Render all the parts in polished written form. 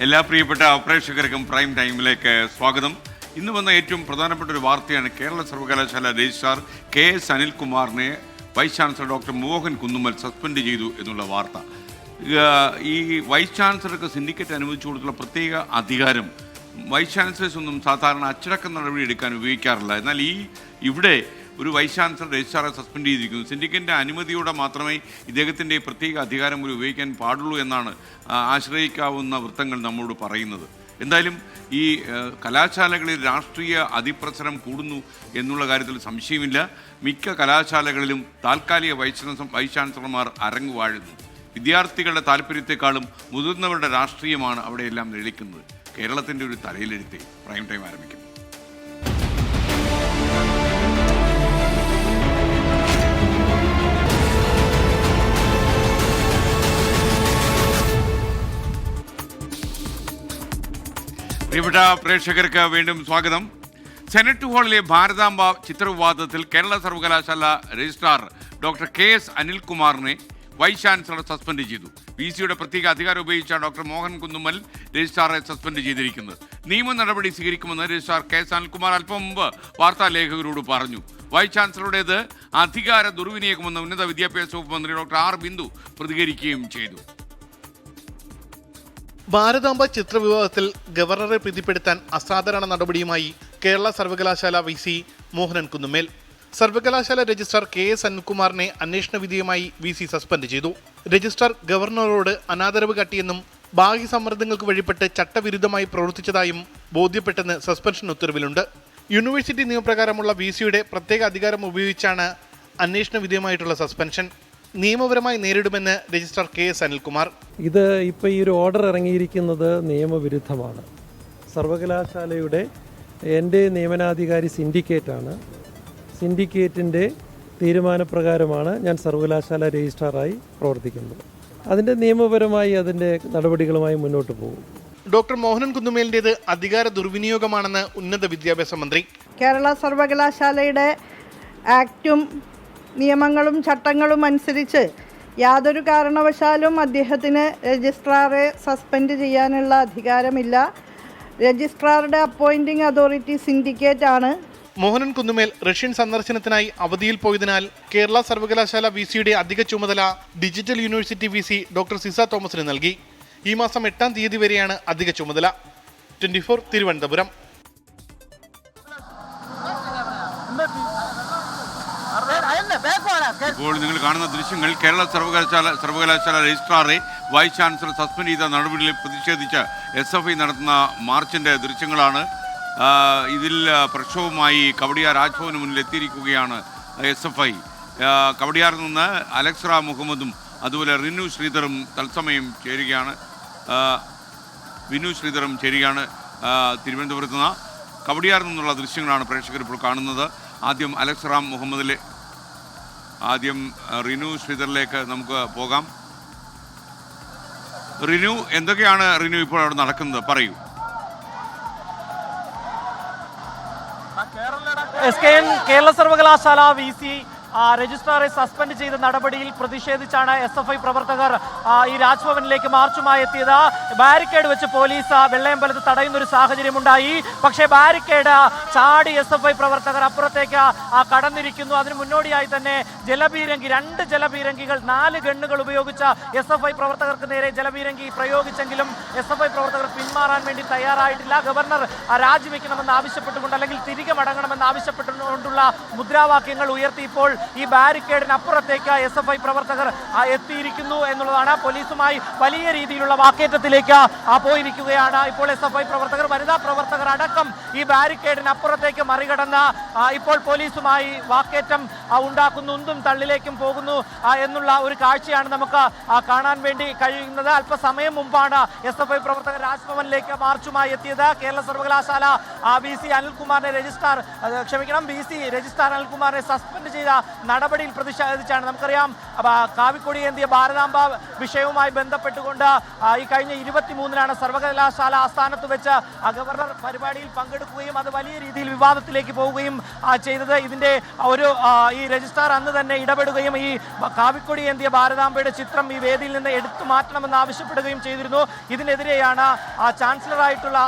എല്ലാ പ്രിയപ്പെട്ട പ്രേക്ഷകർക്കും പ്രൈം ടൈമിലേക്ക് സ്വാഗതം. ഇന്ന് വന്ന ഏറ്റവും പ്രധാനപ്പെട്ട ഒരു വാർത്തയാണ് കേരള സർവകലാശാല രജിസ്ട്രാർ KS അനിൽകുമാറിനെ vice chancellor doctor Mohan Kunnummal suspend ചെയ്തു എന്നുള്ള വാർത്ത. ഈ വൈസ് ചാൻസലർക്ക് സിൻഡിക്കേറ്റ് അനുവദിച്ചു കൊടുത്തുള്ള പ്രത്യേക അധികാരം വൈസ് ചാൻസലേഴ്സ് ഒന്നും സാധാരണ അച്ചടക്ക നടപടി എടുക്കാൻ ഉപയോഗിക്കാറില്ല. എന്നാൽ ഇവിടെ ഒരു വൈസ് ചാൻസലർ രജിസ്ട്രാറെ സസ്പെൻഡ് ചെയ്തിരിക്കുന്നു. സിൻഡിക്കേറ്റിൻ്റെ അനുമതിയോടെ മാത്രമേ ഇദ്ദേഹത്തിൻ്റെ പ്രത്യേക അധികാരം ഒരു ഉപയോഗിക്കാൻ പാടുള്ളൂ എന്നാണ് ആശ്രയിക്കാവുന്ന വൃത്തങ്ങൾ നമ്മോട് പറയുന്നത്. എന്തായാലും ഈ കലാശാലകളിൽ രാഷ്ട്രീയ അതിപ്രസരം കൂടുന്നു എന്നുള്ള കാര്യത്തിൽ സംശയമില്ല. മിക്ക കലാശാലകളിലും താൽക്കാലിക വൈസ് ചാൻസലർമാർ അരങ്ങുവാഴുന്നു. വിദ്യാർത്ഥികളുടെ താല്പര്യത്തെക്കാളും മുതിർന്നവരുടെ രാഷ്ട്രീയമാണ് അവിടെയെല്ലാം നിഴലിക്കുന്നത്. കേരളത്തിൻ്റെ ഒരു തലയിലെഴുത്തെ പ്രൈം ടൈം ആരംഭിക്കും. പ്രിയപ്പെട്ട പ്രേക്ഷകർക്ക് വീണ്ടും സ്വാഗതം. സെനറ്റ് ഹാളിലെ ഭാരതാംബ ചിത്രവിവാദത്തിൽ കേരള സർവകലാശാല രജിസ്ട്രാർ ഡോക്ടർ KS അനിൽകുമാറിനെ വൈസ് ചാൻസലർ സസ്പെൻഡ് ചെയ്തു. VCയുടെ പ്രത്യേക അധികാരം ഉപയോഗിച്ച ഡോക്ടർ മോഹൻ കുന്നുമ്മൽ രജിസ്ട്രാറെ സസ്പെൻഡ് ചെയ്തിരിക്കുന്നത്. നിയമ നടപടി സ്വീകരിക്കുമെന്ന് രജിസ്ട്രാർ KS അനിൽകുമാർ അല്പം മുമ്പ് വാർത്താ ലേഖകരോട് പറഞ്ഞു. വൈസ് ചാൻസലറുടേത് അധികാര ദുർവിനിയോഗമെന്ന് ഉന്നത വിദ്യാഭ്യാസ വകുപ്പ് മന്ത്രി ഡോക്ടർ R ബിന്ദു പ്രതികരിക്കുകയും ചെയ്തു. ഭാരതാംബ ചിത്രവിവാദത്തിൽ ഗവർണറെ പ്രീതിപ്പെടുത്താൻ അസാധാരണ നടപടിയുമായി കേരള സർവകലാശാല VC മോഹനൻ കുന്നുമ്മേൽ. സർവകലാശാല രജിസ്ട്രാർ KS അനിൽകുമാറിനെ അന്വേഷണ വിധേയമായി VC സസ്പെൻഡ് ചെയ്തു. രജിസ്ട്രാർ ഗവർണറോട് അനാദരവ് കാട്ടിയെന്നും ബാഹ്യ സമ്മർദ്ദങ്ങൾക്ക് വഴിപ്പെട്ട് ചട്ടവിരുദ്ധമായി പ്രവർത്തിച്ചതായും ബോധ്യപ്പെട്ടെന്ന് സസ്പെൻഷൻ ഉത്തരവിലുണ്ട്. യൂണിവേഴ്സിറ്റി നിയമപ്രകാരമുള്ള VCയുടെ പ്രത്യേക അധികാരം ഉപയോഗിച്ചാണ് അന്വേഷണ വിധേയമായിട്ടുള്ള സസ്പെൻഷൻ. നിയമപരമായി നേരിടുമെന്ന് രജിസ്ട്രാർ KS അനിൽകുമാർ. ഇത് ഇപ്പോൾ ഈ ഒരു ഓർഡർ ഇറങ്ങിയിരിക്കുന്നത് നിയമവിരുദ്ധമാണ്. സർവകലാശാലയുടെ എൻ്റെ നിയമനാധികാരി സിൻഡിക്കേറ്റാണ്. സിൻഡിക്കേറ്റിൻ്റെ തീരുമാനപ്രകാരമാണ് ഞാൻ സർവകലാശാല രജിസ്ട്രാറായി പ്രവർത്തിക്കുന്നത്. അതിൻ്റെ നിയമപരമായി അതിൻ്റെ നടപടികളുമായി മുന്നോട്ട് പോകും. ഡോക്ടർ മോഹനൻ കുന്നുമേലിൻ്റേത് അധികാര ദുർവിനിയോഗമാണെന്ന് ഉന്നത വിദ്യാഭ്യാസ മന്ത്രി. കേരള സർവകലാശാലയുടെ ആക്റ്റും നിയമങ്ങളും ചട്ടങ്ങളും അനുസരിച്ച് യാതൊരു കാരണവശാലും അദ്ദേഹത്തിന് രജിസ്ട്രാറെ സസ്പെൻഡ് ചെയ്യാനുള്ള അധികാരമില്ല. രജിസ്ട്രാറുടെ അപ്പോയിൻറ്റിംഗ് അതോറിറ്റി സിൻഡിക്കേറ്റ് ആണ്. മോഹനൻ കുന്നുമേൽ റഷ്യൻ സന്ദർശനത്തിനായി അവധിയിൽ പോയതിനാൽ കേരള സർവകലാശാല VCയുടെ അധിക ചുമതല digital university VC doctor Ciza തോമസിന് നൽകി. ഈ മാസം 8-ാം തീയതി വരെയാണ് അധിക ചുമതല. 24 തിരുവനന്തപുരം. ഇപ്പോൾ നിങ്ങൾ കാണുന്ന ദൃശ്യങ്ങൾ കേരള സർവകലാശാല രജിസ്ട്രാറെ വൈസ് ചാൻസലർ സസ്പെൻഡ് ചെയ്ത നടപടിയിൽ പ്രതിഷേധിച്ച് SFI നടത്തുന്ന മാർച്ചിന്റെ ദൃശ്യങ്ങളാണ്. ഇതിൽ പ്രക്ഷോഭവുമായി കവടിയാർ രാജ്ഭവന് മുന്നിൽ എത്തിയിരിക്കുകയാണ് SFI. കവടിയാറിൽ നിന്ന് അലക്സ് റാം മുഹമ്മദും അതുപോലെ റിനു ശ്രീധറും തത്സമയം ചേരുകയാണ്. തിരുവനന്തപുരത്ത് നിന്ന് കവടിയാറിൽ നിന്നുള്ള ദൃശ്യങ്ങളാണ് പ്രേക്ഷകർ ഇപ്പോൾ കാണുന്നത്. ആദ്യം റിനു ശ്രീധറിലേക്ക് നമുക്ക് പോകാം. റിനു, എന്തൊക്കെയാണ് റിനു ഇപ്പോൾ അവിടെ നടക്കുന്നത്? പറയൂ. കേരള സർവകലാശാല VC രജിസ്ട്രാറെ സസ്പെൻഡ് ചെയ്ത നടപടിയിൽ പ്രതിഷേധിച്ചാണ് SFI പ്രവർത്തകർ ഈ രാജ്ഭവനിലേക്ക് മാർച്ചുമായി എത്തിയത്. ബാരിക്കേഡ് വെച്ച് പോലീസ് വെള്ളയമ്പലത്ത് തടയുന്ന ഒരു സാഹചര്യമുണ്ടായി. പക്ഷേ ബാരിക്കേഡ് ചാടി SFI പ്രവർത്തകർ അപ്പുറത്തേക്ക് കടന്നിരിക്കുന്നു. അതിന് മുന്നോടിയായി തന്നെ ജലപീരങ്കി, 2 ജലപീരങ്കികൾ, 4 ഗണ്ണുകൾ ഉപയോഗിച്ച SFI പ്രവർത്തകർക്ക് നേരെ ജലപീരങ്കി പ്രയോഗിച്ചെങ്കിലും SFI പ്രവർത്തകർ പിന്മാറാൻ വേണ്ടി തയ്യാറായിട്ടില്ല. ഗവർണർ രാജിവെക്കണമെന്ന് ആവശ്യപ്പെട്ടുകൊണ്ട് അല്ലെങ്കിൽ തിരികെ മടങ്ങണമെന്ന് ആവശ്യപ്പെട്ടുകൊണ്ടുള്ള മുദ്രാവാക്യങ്ങൾ ഉയർത്തി ഇപ്പോൾ ഈ ബാരിക്കേഡിന് അപ്പുറത്തേക്ക് SFI പ്രവർത്തകർ എത്തിയിരിക്കുന്നു എന്നുള്ളതാണ്. പോലീസുമായി വലിയ രീതിയിലുള്ള വാക്കേറ്റത്തിലേക്ക് പോയിരിക്കുകയാണ് ഇപ്പോൾ SFI പ്രവർത്തകർ. വനിതാ പ്രവർത്തകർ അടക്കം ഈ ബാരിക്കേഡിന് അപ്പുറത്തേക്ക് മറികടന്ന് ഇപ്പോൾ പോലീസുമായി വാക്കേറ്റം ഉണ്ടാക്കുന്നു. ഉന്തും തള്ളിലേക്കും പോകുന്നു എന്നുള്ള ഒരു കാഴ്ചയാണ് നമുക്ക് കാണാൻ വേണ്ടി കഴിയുന്നത്. അല്പസമയം മുമ്പാണ് SFI പ്രവർത്തകർ രാജ്ഭവനിലേക്ക് മാർച്ചുമായി എത്തിയത്. കേരള സർവകലാശാല VC രജിസ്ട്രാർ അനിൽകുമാറിനെ സസ്പെൻഡ് ചെയ്ത നടപടിയിൽ പ്രതിഷേധിച്ചാണ്. നമുക്കറിയാം കാവിക്കൊടി ഏന്തിയ ഭാരതാംബ വിഷയവുമായി ബന്ധപ്പെട്ടുകൊണ്ട് ഈ കഴിഞ്ഞ 23-നാണ് സർവകലാശാല ആസ്ഥാനത്ത് വെച്ച് ഗവർണർ പരിപാടിയിൽ പങ്കെടുക്കുകയും അത് വലിയ രീതിയിൽ വിവാദത്തിലേക്ക് പോവുകയും ചെയ്തത്. ഇതിന്റെ ഒരു ഈ രജിസ്ട്രാർ അന്ന് തന്നെ ഇടപെടുകയും ഈ കാവിക്കൊടി ഏന്തിയ ഭാരതാംബയുടെ ചിത്രം ഈ വേദിയിൽ നിന്ന് എടുത്തു മാറ്റണമെന്ന് ആവശ്യപ്പെടുകയും ചെയ്തിരുന്നു. ഇതിനെതിരെയാണ് ചാൻസലറായിട്ടുള്ള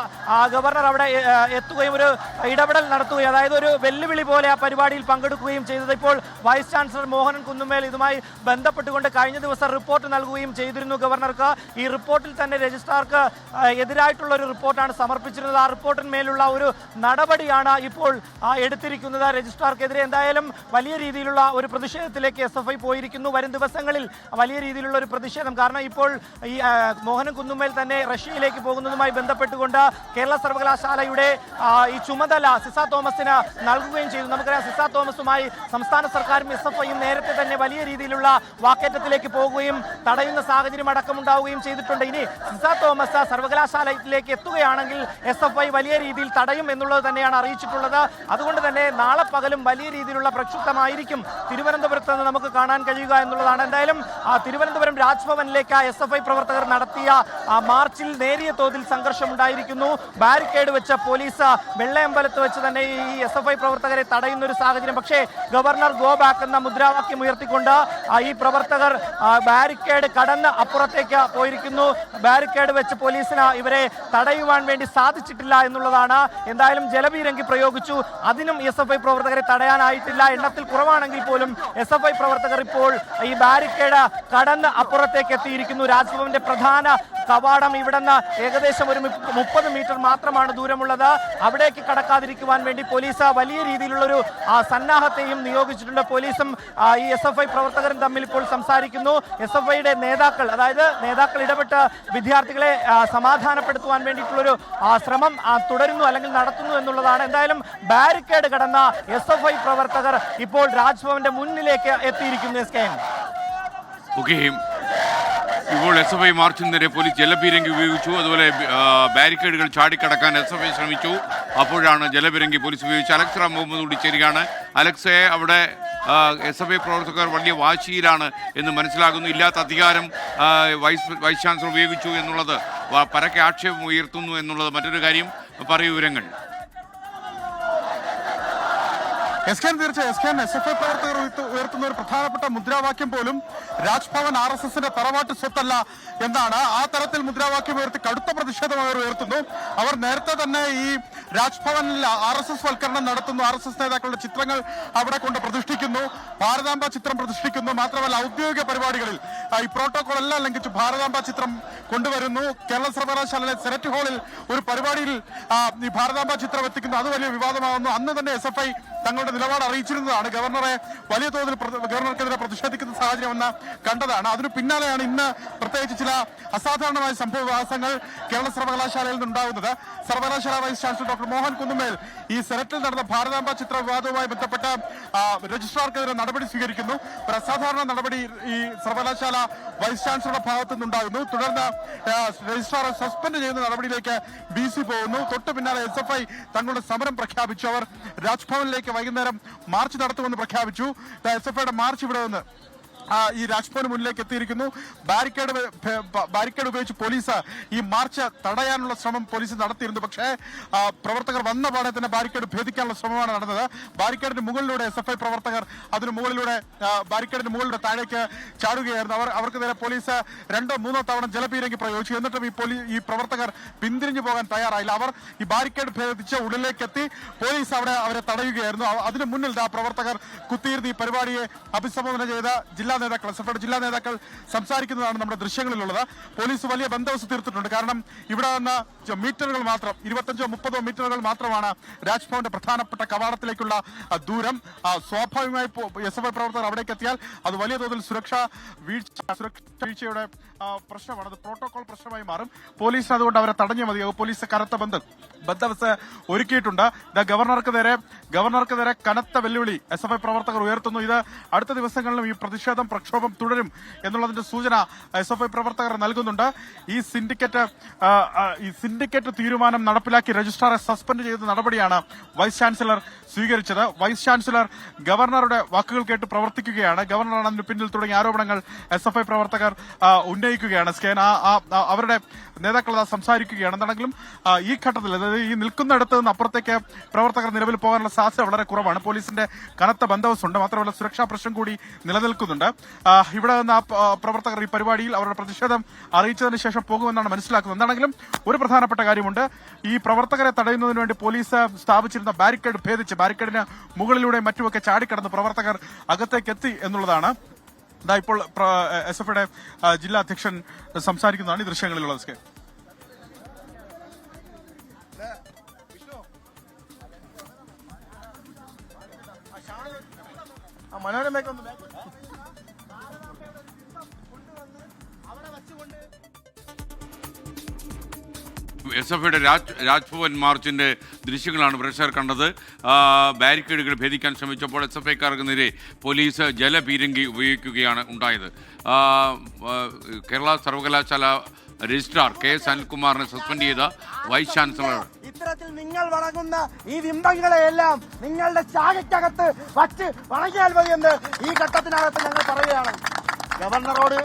ഗവർണർ അവിടെ എത്തുകയും ഒരു ഇടപെടൽ നടത്തുകയും, അതായത് ഒരു വെല്ലുവിളി പോലെ ആ പരിപാടിയിൽ പങ്കെടുക്കുകയും ചെയ്തത്. ഇപ്പോൾ വൈസ് ചാൻസലർ മോഹനൻ കുന്നുമേൽ ഇതുമായി ബന്ധപ്പെട്ടുകൊണ്ട് കഴിഞ്ഞ ദിവസം റിപ്പോർട്ട് നൽകുകയും ചെയ്തിരുന്നു ഗവർണർക്ക്. ഈ റിപ്പോർട്ടിൽ തന്നെ രജിസ്ട്രാർക്ക് എതിരായിട്ടുള്ള ഒരു റിപ്പോർട്ടാണ് സമർപ്പിച്ചിരുന്നത്. ആ റിപ്പോർട്ടിന്മേലുള്ള ഒരു നടപടിയാണ് ഇപ്പോൾ എടുത്തിരിക്കുന്നത് രജിസ്ട്രാർക്കെതിരെ. എന്തായാലും വലിയ രീതിയിലുള്ള ഒരു പ്രതിഷേധത്തിലേക്ക് SFI പോയിരിക്കുന്നു. വരും ദിവസങ്ങളിൽ വലിയ രീതിയിലുള്ള ഒരു പ്രതിഷേധം, കാരണം ഇപ്പോൾ ഈ മോഹനൻ കുന്നുമേൽ തന്നെ റഷ്യയിലേക്ക് പോകുന്നതുമായി ബന്ധപ്പെട്ടുകൊണ്ട് കേരള സർവകലാശാലയുടെ ഈ ചുമതല സിസ തോമസിന് നൽകുകയും ചെയ്തു. നമുക്കറിയാം, സിസ തോമസുമായി സംസ്ഥാന സർക്കാരും SFIയും നേരത്തെ തന്നെ വലിയ രീതിയിലുള്ള വാക്കേറ്റത്തിലേക്ക് പോകുകയും തടയുന്ന സാഹചര്യം അടക്കമുണ്ടാവുകയും ചെയ്തിട്ടുണ്ട്. ഇനി സിസ തോമസ് സർവകലാശാലയിലേക്ക് എത്തുകയാണെങ്കിൽ SFI വലിയ രീതിയിൽ തടയും എന്നുള്ളത് തന്നെയാണ് അറിയിച്ചിട്ടുള്ളത്. അതുകൊണ്ട് തന്നെ നാളെ പകലും വലിയ രീതിയിലുള്ള പ്രക്ഷുബ്ധമായിരിക്കും തിരുവനന്തപുരത്ത് നിന്ന് നമുക്ക് കാണാൻ കഴിയുക എന്നുള്ളതാണ്. എന്തായാലും തിരുവനന്തപുരം രാജ്ഭവനിലേക്ക് SFI പ്രവർത്തകർ നടത്തിയ മാർച്ചിൽ നേരിയ തോതിൽ സംഘർഷമുണ്ടായിരിക്കുന്നു. ബാരിക്കേഡ് വെച്ച് പോലീസ് വെള്ളയമ്പലത്ത് വെച്ച് തന്നെ ഈ SFI പ്രവർത്തകരെ തടയുന്ന ഒരു സാഹചര്യം. പക്ഷേ ഗവർണർ ഗോ ബാക്ക് എന്ന മുദ്രാവാക്യം ഉയർത്തിക്കൊണ്ട് ഈ പ്രവർത്തകർ ബാരിക്കേഡ് കടന്ന് അപ്പുറത്തേക്ക് പോയിരിക്കുന്നു. ബാരിക്കേഡ് വെച്ച് പോലീസിന് ഇവരെ തടയുവാൻ വേണ്ടി സാധിച്ചിട്ടില്ല എന്നുള്ളതാണ്. എന്തായാലും ജലപീരങ്കി പ്രയോഗിച്ചു, അതിനും SFI പ്രവർത്തകരെ തടയാനായിട്ടില്ല. എണ്ണത്തിൽ കുറവാണെങ്കിൽ പോലും SFI പ്രവർത്തകർ ഇപ്പോൾ ഈ ബാരിക്കേഡ് കടന്ന് അപ്പുറത്തേക്ക് എത്തിയിരിക്കുന്നു. രാജ്ഭവന്റെ പ്രധാന കവാടം ഇവിടെ നിന്ന് ഏകദേശം ഒരു 30 മീറ്റർ മാത്രമാണ് ദൂരമുള്ളത്. അവിടേക്ക് കടക്കാതിരിക്കുവാൻ വേണ്ടി പോലീസ് വലിയ രീതിയിലുള്ളൊരു സന്നാഹത്തെയും നിയോഗിച്ചിട്ടുണ്ട്. പോലീസും ഈ SFI പ്രവർത്തകരും തമ്മിൽ ഇപ്പോൾ സംസാരിക്കുന്നു. SFIയുടെ നേതാക്കൾ, അതായത് നേതാക്കൾ ഇടപെട്ട് വിദ്യാർത്ഥികളെ സമാധാനപ്പെടുത്തുവാൻ വേണ്ടിയിട്ടുള്ളൊരു ശ്രമം തുടരുന്നു അല്ലെങ്കിൽ നടത്തുന്നു എന്നുള്ളതാണ്. എന്തായാലും ബാരിക്കേഡ് കടന്ന SFI പ്രവർത്തകർ ഇപ്പോൾ രാജ്ഭവന്റെ മുന്നിലേക്ക് എത്തിയിരിക്കുന്നു. ഇപ്പോൾ SFI മാർച്ചിനെതിരെ പോലീസ് ജലപീരങ്കി ഉപയോഗിച്ചു. അതുപോലെ ബാരിക്കേഡുകൾ ചാടിക്കടക്കാൻ SFI ശ്രമിച്ചു. അപ്പോഴാണ് ജലപീരങ്കി പോലീസ് ഉപയോഗിച്ച്. അലക്സ് റാം മുഹമ്മദ് കൂടി ചേരുകയാണ്. അലക്സയെ, അവിടെ SFI പ്രവർത്തകർ വലിയ വാശിയിലാണ് എന്ന് മനസ്സിലാകുന്നു. ഇല്ലാത്ത അധികാരം വൈസ് ചാൻസലർ ഉപയോഗിച്ചു എന്നുള്ളത് പരക്കെ ആക്ഷേപം ഉയർത്തുന്നു എന്നുള്ളത് മറ്റൊരു കാര്യം. പറയൂ വിവരങ്ങൾ. തീർച്ചയായും SFI പ്രവർത്തകർ ഉയർത്തുന്ന ഒരു പ്രധാനപ്പെട്ട മുദ്രാവാക്യം പോലും രാജ്ഭവൻ RSSന്റെ തറവാട്ട് സ്വത്തല്ല എന്നാണ്. ആ തരത്തിൽ മുദ്രാവാക്യം ഉയർത്തി കടുത്ത പ്രതിഷേധം അവർ ഉയർത്തുന്നു. അവർ നേരത്തെ തന്നെ ഈ രാജ്ഭവനിൽ RSS വൽക്കരണം നടത്തുന്നു. RSS നേതാക്കളുടെ ചിത്രങ്ങൾ അവിടെ കൊണ്ട് പ്രതിഷ്ഠിക്കുന്നു. ഭാരതാംബ ചിത്രം പ്രതിഷ്ഠിക്കുന്നു. മാത്രമല്ല, ഔദ്യോഗിക പരിപാടികളിൽ ഈ പ്രോട്ടോകോൾ എല്ലാം ലംഘിച്ച് ഭാരതാംബ ചിത്രം കൊണ്ടുവരുന്നു. കേരള സർവകലാശാലയിലെ സെനറ്റ് ഹാളിൽ ഒരു പരിപാടിയിൽ ഈ ഭാരതാംബ ചിത്രം എത്തിക്കുന്നു. അത് വലിയ വിവാദമാകുന്നു. അന്ന് തന്നെ SFI തങ്ങളുടെ നിലപാട് അറിയിച്ചിരുന്നതാണ്. ഗവർണറെ വലിയ തോതിൽ ഗവർണർക്കെതിരെ പ്രതിഷേധിക്കുന്ന സാഹചര്യം എന്ന് കണ്ടതാണ്. അതിനു പിന്നാലെയാണ് ഇന്ന് പ്രത്യേകിച്ച് ചില അസാധാരണമായ സംഭവ വികാസങ്ങൾ കേരള സർവകലാശാലയിൽ നിന്നുണ്ടാകുന്നത്. സർവകലാശാല വൈസ് ചാൻസലർ ഡോക്ടർ മോഹൻ കുന്നുമേൽ ഈ സെനറ്റിൽ നടന്ന ഭാരതാംബ ചിത്ര വിവാദവുമായി ബന്ധപ്പെട്ട് രജിസ്ട്രാർക്കെതിരെ നടപടി സ്വീകരിക്കുന്നു. ഒരു അസാധാരണ നടപടി ഈ സർവകലാശാല വൈസ് ചാൻസലറുടെ ഭാഗത്തു നിന്നുണ്ടാകുന്നു. തുടർന്ന് രജിസ്ട്രാറെ സസ്പെൻഡ് ചെയ്യുന്ന നടപടിയിലേക്ക് BC പോകുന്നു. തൊട്ടു പിന്നാലെ SFI തങ്ങളുടെ സമരം പ്രഖ്യാപിച്ചു. അവർ രാജ്ഭവനിലേക്ക് വൈകുന്നേരം മാർച്ച് നടത്തുമെന്ന് പ്രഖ്യാപിച്ചു. SFIയുടെ മാർച്ച് ഇവിടെ നിന്ന് ഈ രാജ്ഭവന് മുന്നിലേക്ക് എത്തിയിരിക്കുന്നു. ബാരിക്കേഡ് ഉപയോഗിച്ച് പോലീസ് ഈ മാർച്ച് തടയാനുള്ള ശ്രമം പോലീസ് നടത്തിയിരുന്നു. പക്ഷേ പ്രവർത്തകർ വന്ന പാടെ തന്നെ ബാരിക്കേഡ് ഭേദിക്കാനുള്ള ശ്രമമാണ് നടന്നത്. ബാരിക്കേഡിന് മുകളിലൂടെ SFI പ്രവർത്തകർ അതിന് മുകളിലൂടെ ബാരിക്കേഡിന് മുകളിലൂടെ താഴേക്ക് ചാടുകയായിരുന്നു. അവർക്ക് നേരെ പോലീസ് 2-3 തവണ ജലപീരങ്കി പ്രയോഗിച്ചു. എന്നിട്ടും ഈ പ്രവർത്തകർ പിന്തിരിഞ്ഞു പോകാൻ തയ്യാറായില്ല. അവർ ഈ ബാരിക്കേഡ് ഭേദിച്ച് ഉള്ളിലേക്ക് എത്തി. പോലീസ് അവരെ തടയുകയായിരുന്നു. അതിന് മുന്നിൽ പ്രവർത്തകർ കുത്തിയിരുന്ന് ഈ പരിപാടിയെ അഭിസംബോധന ചെയ്ത ജില്ലാ നേതാക്കൾ, SFIയുടെ ജില്ലാ നേതാക്കൾ സംസാരിക്കുന്നതാണ് നമ്മുടെ ദൃശ്യങ്ങളിലുള്ളത്. പോലീസ് വലിയ ബന്ദോബസ്ത് തീർത്തിട്ടുണ്ട്. കാരണം ഇവിടെ നിന്ന് മീറ്ററുകൾ മാത്രം, 25-30 മീറ്ററുകൾ മാത്രമാണ് രാജ്ഭവന്റെ പ്രധാനപ്പെട്ട കവാടത്തിലേക്കുള്ള ദൂരം. സ്വാഭാവികമായി SFI പ്രവർത്തകർ അവിടേക്ക് എത്തിയാൽ അത് വലിയ തോതിൽ സുരക്ഷാ വീഴ്ചയുടെ പ്രശ്നമാണ്. അത് പ്രോട്ടോകോൾ പ്രശ്നമായി മാറും. പോലീസ് അതുകൊണ്ട് അവരെ തടഞ്ഞു മതിയാകും. പോലീസ് കനത്ത ബന്ദോബസ്ത് ഒരുക്കിയിട്ടുണ്ട്. ഗവർണർക്ക് നേരെ കനത്ത വെല്ലുവിളി SFI പ്രവർത്തകർ ഉയർത്തുന്നു. ഇത് അടുത്ത ദിവസങ്ങളിലും ഈ പ്രതിഷേധം, പ്രക്ഷോഭം തുടരും എന്നുള്ളതിന്റെ സൂചന SFI പ്രവർത്തകർ നൽകുന്നുണ്ട്. ഈ സിൻഡിക്കേറ്റ് തീരുമാനം നടപ്പിലാക്കി രജിസ്ട്രാറെ സസ്പെൻഡ് ചെയ്ത നടപടിയാണ് വൈസ് ചാൻസലർ സ്വീകരിച്ചത്. വൈസ് ചാൻസലർ ഗവർണറുടെ വാക്കുകൾ കേട്ട് പ്രവർത്തിക്കുകയാണ്. ഗവർണറാണ് അതിന് പിന്നിൽ തുടങ്ങിയ ആരോപണങ്ങൾ SFI പ്രവർത്തകർ ഉന്നയിച്ചു. ഉന്നയിക്കുകയാണ്. സ്കേൻ അവരുടെ നേതാക്കൾ സംസാരിക്കുകയാണ്. എന്താണെങ്കിലും ഈ ഘട്ടത്തിൽ, അതായത് ഈ നിൽക്കുന്നിടത്ത് നിന്ന് അപ്പുറത്തേക്ക് പ്രവർത്തകർ നിലവിൽ പോകാനുള്ള സാധ്യത വളരെ കുറവാണ്. പോലീസിന്റെ കനത്ത ബന്ദോബസ്തുണ്ട്. മാത്രമല്ല സുരക്ഷാ പ്രശ്നം കൂടി നിലനിൽക്കുന്നുണ്ട്. ഇവിടെ നിന്ന് പ്രവർത്തകർ ഈ പരിപാടിയിൽ അവരുടെ പ്രതിഷേധം അറിയിച്ചതിന് ശേഷം പോകുമെന്നാണ് മനസ്സിലാക്കുന്നത്. എന്താണെങ്കിലും ഒരു പ്രധാനപ്പെട്ട കാര്യമുണ്ട്. ഈ പ്രവർത്തകരെ തടയുന്നതിന് വേണ്ടി പോലീസ് സ്ഥാപിച്ചിരുന്ന ബാരിക്കേഡ് ഭേദിച്ച് ബാരിക്കേഡിന് മുകളിലൂടെയും മറ്റുമൊക്കെ ചാടിക്കടന്ന് പ്രവർത്തകർ അകത്തേക്ക് എത്തി എന്നുള്ളതാണ്. ഇപ്പോൾ SFIയുടെ ജില്ലാ അധ്യക്ഷൻ സംസാരിക്കുന്നതാണ് ഈ ദൃശ്യങ്ങളിലുള്ളത്. SFIയുടെ രാജ്ഭവൻ മാർച്ചിന്റെ ദൃശ്യങ്ങളാണ് പ്രേക്ഷകർ കണ്ടത്. ബാരിക്കേഡുകൾ ഭേദിക്കാൻ ശ്രമിച്ചപ്പോൾ SFIക്കാർക്ക് നേരെ പോലീസ് ജലപീരങ്കി ഉപയോഗിക്കുകയാണ് ഉണ്ടായത്. കേരള സർവകലാശാല രജിസ്ട്രാർ KS അനിൽകുമാറിനെ സസ്പെൻഡ് ചെയ്ത വൈസ് ചാൻസലർ ഇത്തരത്തിൽ നിങ്ങൾ വണങ്ങുന്ന ഈ ബിംബങ്ങളെയെല്ലാം നിങ്ങളുടെ ശാഖയ്ക്കകത്ത് വച്ച് വണങ്ങിയാൽ മതി എന്ന് ഈ ഘട്ടത്തിനകത്ത് ഞങ്ങൾ പറയുകയാണ്. ഗവർണറോട്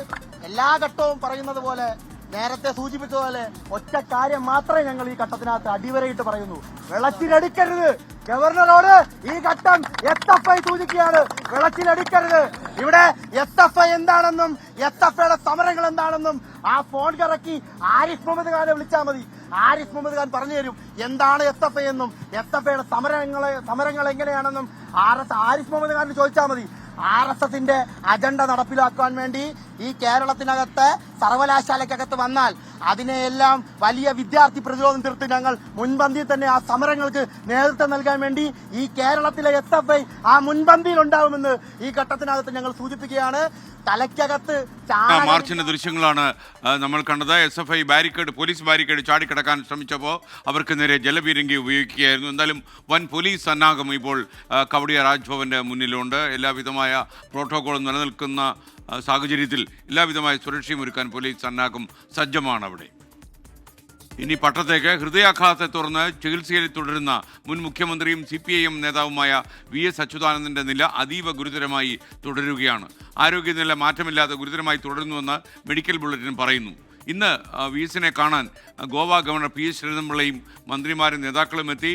എല്ലാ ഘട്ടവും പറയുന്നത് പോലെ, നേരത്തെ സൂചിപ്പിച്ചതുപോലെ ഒറ്റ കാര്യം മാത്രമേ ഞങ്ങൾ ഈ ഘട്ടത്തിനകത്ത് അടിവരയിട്ട് പറയുന്നു: വെള്ളത്തിലടിക്കരുത്. ഗവർണറോട് ഈ ഘട്ടം SFI സൂചിക്കുകയാണ്, വെള്ളത്തിലടിക്കരുത്. ഇവിടെ SFI എന്താണെന്നും SFIയുടെ സമരങ്ങൾ എന്താണെന്നും ആ ഫോൺ കറക്കി ആരിഫ് മുഹമ്മദ് ഖാനെ വിളിച്ചാൽ മതി. ആരിഫ് മുഹമ്മദ് ഖാൻ പറഞ്ഞു തരും എന്താണ് SFI എന്നും SFIയുടെ സമരങ്ങൾ എങ്ങനെയാണെന്നും. ആരിഫ് മുഹമ്മദ് ഖാൻ ചോദിച്ചാൽ മതി. RSSന്റെ അജണ്ട നടപ്പിലാക്കാൻ വേണ്ടി ഈ കേരളത്തിനകത്ത് സർവകലാശാലയ്ക്കകത്ത് വന്നാൽ അതിനെയെല്ലാം വലിയ വിദ്യാർത്ഥി പ്രതിരോധം തീർത്ത് ഞങ്ങൾ മുൻപന്തിയിൽ തന്നെ ആ സമരങ്ങൾക്ക് നേതൃത്വം നൽകാൻ വേണ്ടി ഈ കേരളത്തിലെ SFI ആ മുൻപന്തിയിൽ ഉണ്ടാവുമെന്ന് ഈ ഘട്ടത്തിനകത്ത് ഞങ്ങൾ സൂചിപ്പിക്കുകയാണ്. തലയ്ക്കകത്ത് മാർച്ചിന്റെ ദൃശ്യങ്ങളാണ് നമ്മൾ കണ്ടത്. SFI ബാരിക്കേഡ്, പോലീസ് ബാരിക്കേഡ് ചാടിക്കടക്കാൻ ശ്രമിച്ചപ്പോൾ അവർക്ക് നേരെ ജലപീരങ്കി ഉപയോഗിക്കുകയായിരുന്നു. എന്തായാലും വൻ പോലീസ് സന്നാഹം ഇപ്പോൾ കവടിയ രാജ്ഭവന്റെ മുന്നിലുണ്ട്. എല്ലാവിധമായ പ്രോട്ടോകോളും നിലനിൽക്കുന്ന സാഹചര്യത്തിൽ എല്ലാവിധമായ സുരക്ഷയും ഒരുക്കാൻ പോലീസ് സന്നാഹം സജ്ജമാണ് അവിടെ. ഇനി പട്ടത്തേക്ക് ഹൃദയാഘാതത്തെ തുടർന്ന് ചികിത്സയിൽ തുടരുന്ന മുൻ മുഖ്യമന്ത്രിയും CPIM നേതാവുമായ VS അച്യുതാനന്ദൻ്റെ നില അതീവ ഗുരുതരമായി തുടരുകയാണ്. ആരോഗ്യനില മാറ്റമില്ലാതെ ഗുരുതരമായി തുടരുന്നുവെന്ന് മെഡിക്കൽ ബുള്ളറ്റിൻ പറയുന്നു. ഇന്ന് VSനെ കാണാൻ ഗോവ ഗവർണർ PS ശ്രീധരൻപിള്ളയും മന്ത്രിമാരും നേതാക്കളും എത്തി.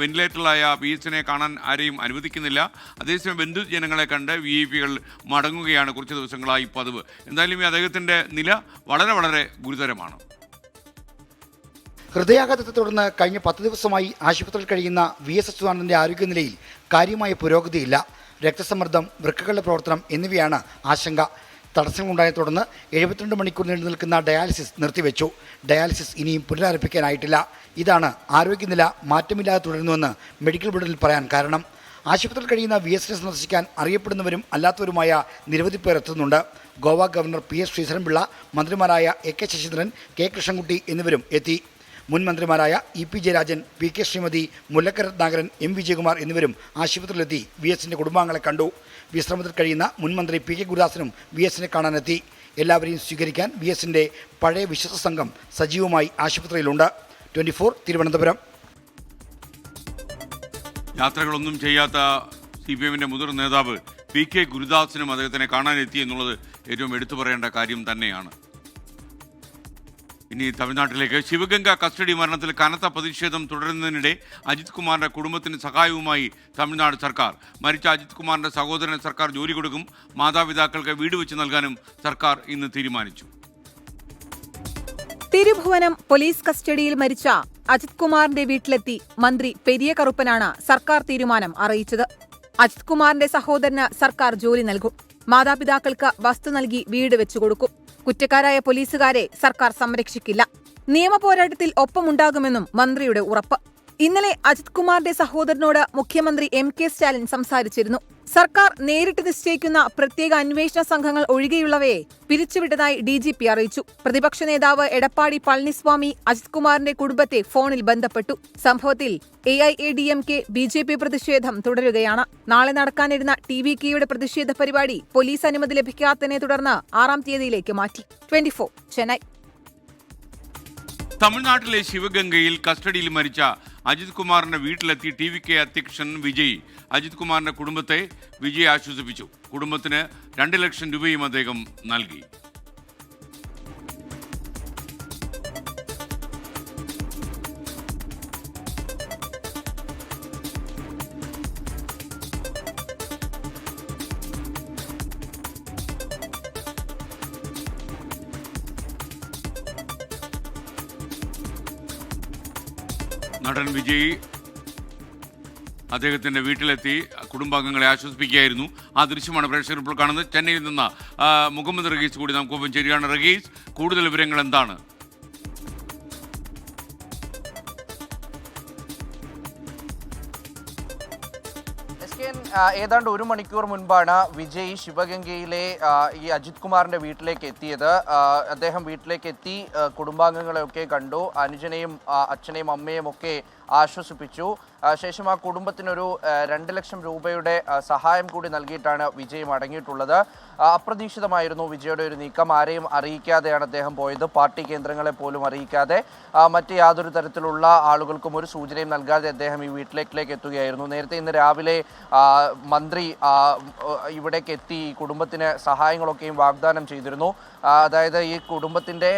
വെന്റിലേറ്ററിലായ VSനെ കാണാൻ ആരെയും അനുവദിക്കുന്നില്ല. അതേസമയം ബന്ധുജനങ്ങളെ കണ്ട് VIPകൾ മടങ്ങുകയാണ് കുറച്ച് ദിവസങ്ങളായി പതിവ്. എന്തായാലും ഈ അദ്ദേഹത്തിൻ്റെ നില വളരെ വളരെ ഗുരുതരമാണ്. ഹൃദയാഘാതത്തെ തുടർന്ന് കഴിഞ്ഞ 10 ദിവസമായി ആശുപത്രിയിൽ കഴിയുന്ന VS അച്യുതാനന്ദൻ്റെ ആരോഗ്യനിലയിൽ കാര്യമായ പുരോഗതിയില്ല. രക്തസമ്മർദ്ദം, വൃക്കകളുടെ പ്രവർത്തനം എന്നിവയാണ് ആശങ്ക. തടസ്സങ്ങളുണ്ടായതിനെ തുടർന്ന് 72 മണിക്കൂർ നീണ്ടു നിൽക്കുന്ന ഡയാലിസിസ് നിർത്തിവെച്ചു. ഡയാലിസിസ് ഇനിയും പുനരാരംഭിക്കാനായിട്ടില്ല. ഇതാണ് ആരോഗ്യനില മാറ്റമില്ലാതെ തുടരുന്നുവെന്ന് മെഡിക്കൽ ബോർഡിൽ പറയാൻ കാരണം. ആശുപത്രിയിൽ കഴിയുന്ന VSനെ സന്ദർശിക്കാൻ അറിയപ്പെടുന്നവരും അല്ലാത്തവരുമായ നിരവധി പേർ എത്തുന്നുണ്ട്. ഗോവ ഗവർണർ PS ശ്രീധരൻപിള്ള, മന്ത്രിമാരായ AK ശശീന്ദ്രൻ, K കൃഷ്ണൻകുട്ടി എന്നിവരും എത്തി. മുൻ മന്ത്രിമാരായ EP Jayarajan, PK Shrimati, Mullakkara Ratnakaran, M Vijayakumar എന്നിവരും ആശുപത്രിയിലെത്തി VSന്റെ കുടുംബാംഗങ്ങളെ കണ്ടു. വിശ്രമത്തിൽ കഴിയുന്ന മുൻ മന്ത്രി PK ഗുരുദാസനും VSനെ കാണാനെത്തി. എല്ലാവരെയും സ്വീകരിക്കാൻ VSന്റെ പഴയ വിശ്വസ്ത സംഘം സജീവമായി ആശുപത്രിയിലുണ്ട്. 24 തിരുവനന്തപുരം. യാത്രകളൊന്നും ചെയ്യാത്ത CPIMന്റെ മുതിർന്ന നേതാവ് PK ഗുരുദാസനും അദ്ദേഹത്തിനെ കാണാനെത്തി എന്നുള്ളത് ഏറ്റവും എടുത്തു പറയേണ്ട കാര്യം തന്നെയാണ്. ഇനി തമിഴ്നാട്ടിലേക്ക്. ശിവഗംഗ കസ്റ്റഡി മരണത്തിൽ കനത്ത പ്രതിഷേധം തുടരുന്നതിനിടെ അജിത് കുമാറിന്റെ കുടുംബത്തിന് സഹായവുമായി തമിഴ്നാട് സർക്കാർ. മരിച്ച അജിത് കുമാറിന്റെ സഹോദരന് സർക്കാർ ജോലി കൊടുക്കും. മാതാപിതാക്കൾക്ക് വീട് വെച്ച് നൽകാനും സർക്കാർ ഇന്ന് തീരുമാനിച്ചു. തിരുഭുവനം പോലീസ് കസ്റ്റഡിയിൽ മരിച്ച അജിത് കുമാറിന്റെ വീട്ടിലെത്തി മന്ത്രി പെരിയ കറുപ്പനാണ് സർക്കാർ തീരുമാനം അറിയിച്ചത്. അജിത് കുമാറിന്റെ സഹോദരന് സർക്കാർ ജോലി നൽകും. മാതാപിതാക്കൾക്ക് വസ്തു നൽകി വീട് വെച്ചുകൊടുക്കും. കുറ്റക്കാരായ പോലീസുകാരെ സർക്കാർ സംരക്ഷിക്കില്ല. നിയമപോരാട്ടത്തിൽ ഒപ്പമുണ്ടാകുമെന്നും മന്ത്രിയുടെ ഉറപ്പ്. ഇന്നലെ അജിത് കുമാറിന്റെ സഹോദരനോട് മുഖ്യമന്ത്രി MK സ്റ്റാലിൻ സംസാരിച്ചിരുന്നു. സർക്കാർ നേരിട്ട് നിശ്ചയിക്കുന്ന പ്രത്യേക അന്വേഷണ സംഘങ്ങൾ ഒഴികെയുള്ളവയെ പിരിച്ചുവിട്ടതായി DGP അറിയിച്ചു. പ്രതിപക്ഷ നേതാവ് എടപ്പാടി പളനിസ്വാമി അജിത് കുമാറിന്റെ കുടുംബത്തെ ഫോണിൽ ബന്ധപ്പെട്ടു. സംഭവത്തിൽ AIADMK BJP പ്രതിഷേധം തുടരുകയാണ്. നാളെ നടക്കാനിരുന്ന TVKയുടെ പ്രതിഷേധ പരിപാടി പോലീസ് അനുമതി ലഭിക്കാത്തതിനെ തുടർന്ന് 6-ാം തീയതിയിലേക്ക് മാറ്റി. 24 ചെന്നൈ. തമിഴ്നാട്ടിലെ ശിവഗംഗയിൽ കസ്റ്റഡിയിൽ മരിച്ച അജിത് കുമാറിന്റെ വീട്ടിലെത്തി TVK അധ്യക്ഷൻ വിജയ് അജിത് കുമാറിന്റെ കുടുംബത്തെ വിജയ് ആശ്വസിപ്പിച്ചു. കുടുംബത്തിന് 2 ലക്ഷം രൂപയും അദ്ദേഹം നൽകി. നടൻ വിജയ് അദ്ദേഹത്തിൻ്റെ വീട്ടിലെത്തി കുടുംബാംഗങ്ങളെ ആശ്വസിപ്പിക്കുകയായിരുന്നു. ആ ദൃശ്യമാണ് പ്രേക്ഷകർ ഇപ്പോൾ കാണുന്നത്. ചെന്നൈയിൽ നിന്ന് മുഹമ്മദ് റഹീസ് കൂടി നമുക്കൊപ്പം ശരിയാണ്. റഹീസ്, കൂടുതൽ വിവരങ്ങൾ എന്താണ്? ഏതാണ്ട് 1 മണിക്കൂർ മുൻപാണ് വിജയ് ശിവഗംഗയിലെ ഈ അജിത് കുമാറിന്റെ വീട്ടിലേക്ക് എത്തിയത്. അദ്ദേഹം വീട്ടിലേക്ക് എത്തി കുടുംബാംഗങ്ങളെയൊക്കെ കണ്ടു, അനുജനെയും അച്ഛനെയും അമ്മയും ഒക്കെ ആശ്വസിപ്പിച്ചു. ശേഷം ആ കുടുംബത്തിനൊരു 2 ലക്ഷം രൂപയുടെ സഹായം കൂടി നൽകിയിട്ടാണ് വിജയ് മടങ്ങിയിട്ടുള്ളത്. അപ്രതീക്ഷിതമായിരുന്നു വിജയുടെ ഒരു നീക്കം. ആരെയും അറിയിക്കാതെയാണ് അദ്ദേഹം പോയത്. പാർട്ടി കേന്ദ്രങ്ങളെ പോലും അറിയിക്കാതെ, മറ്റ് യാതൊരു തരത്തിലുള്ള ആളുകൾക്കും ഒരു സൂചനയും നൽകാതെ അദ്ദേഹം ഈ വീട്ടിലേക്ക് എത്തുകയായിരുന്നു. നേരത്തെ ഇന്ന് രാവിലെ മന്ത്രി ഇവിടേക്ക് എത്തി ഈ കുടുംബത്തിന് സഹായങ്ങളൊക്കെയും വാഗ്ദാനം ചെയ്തിരുന്നു. അതായത് ഈ കുടുംബത്തിൻ്റെ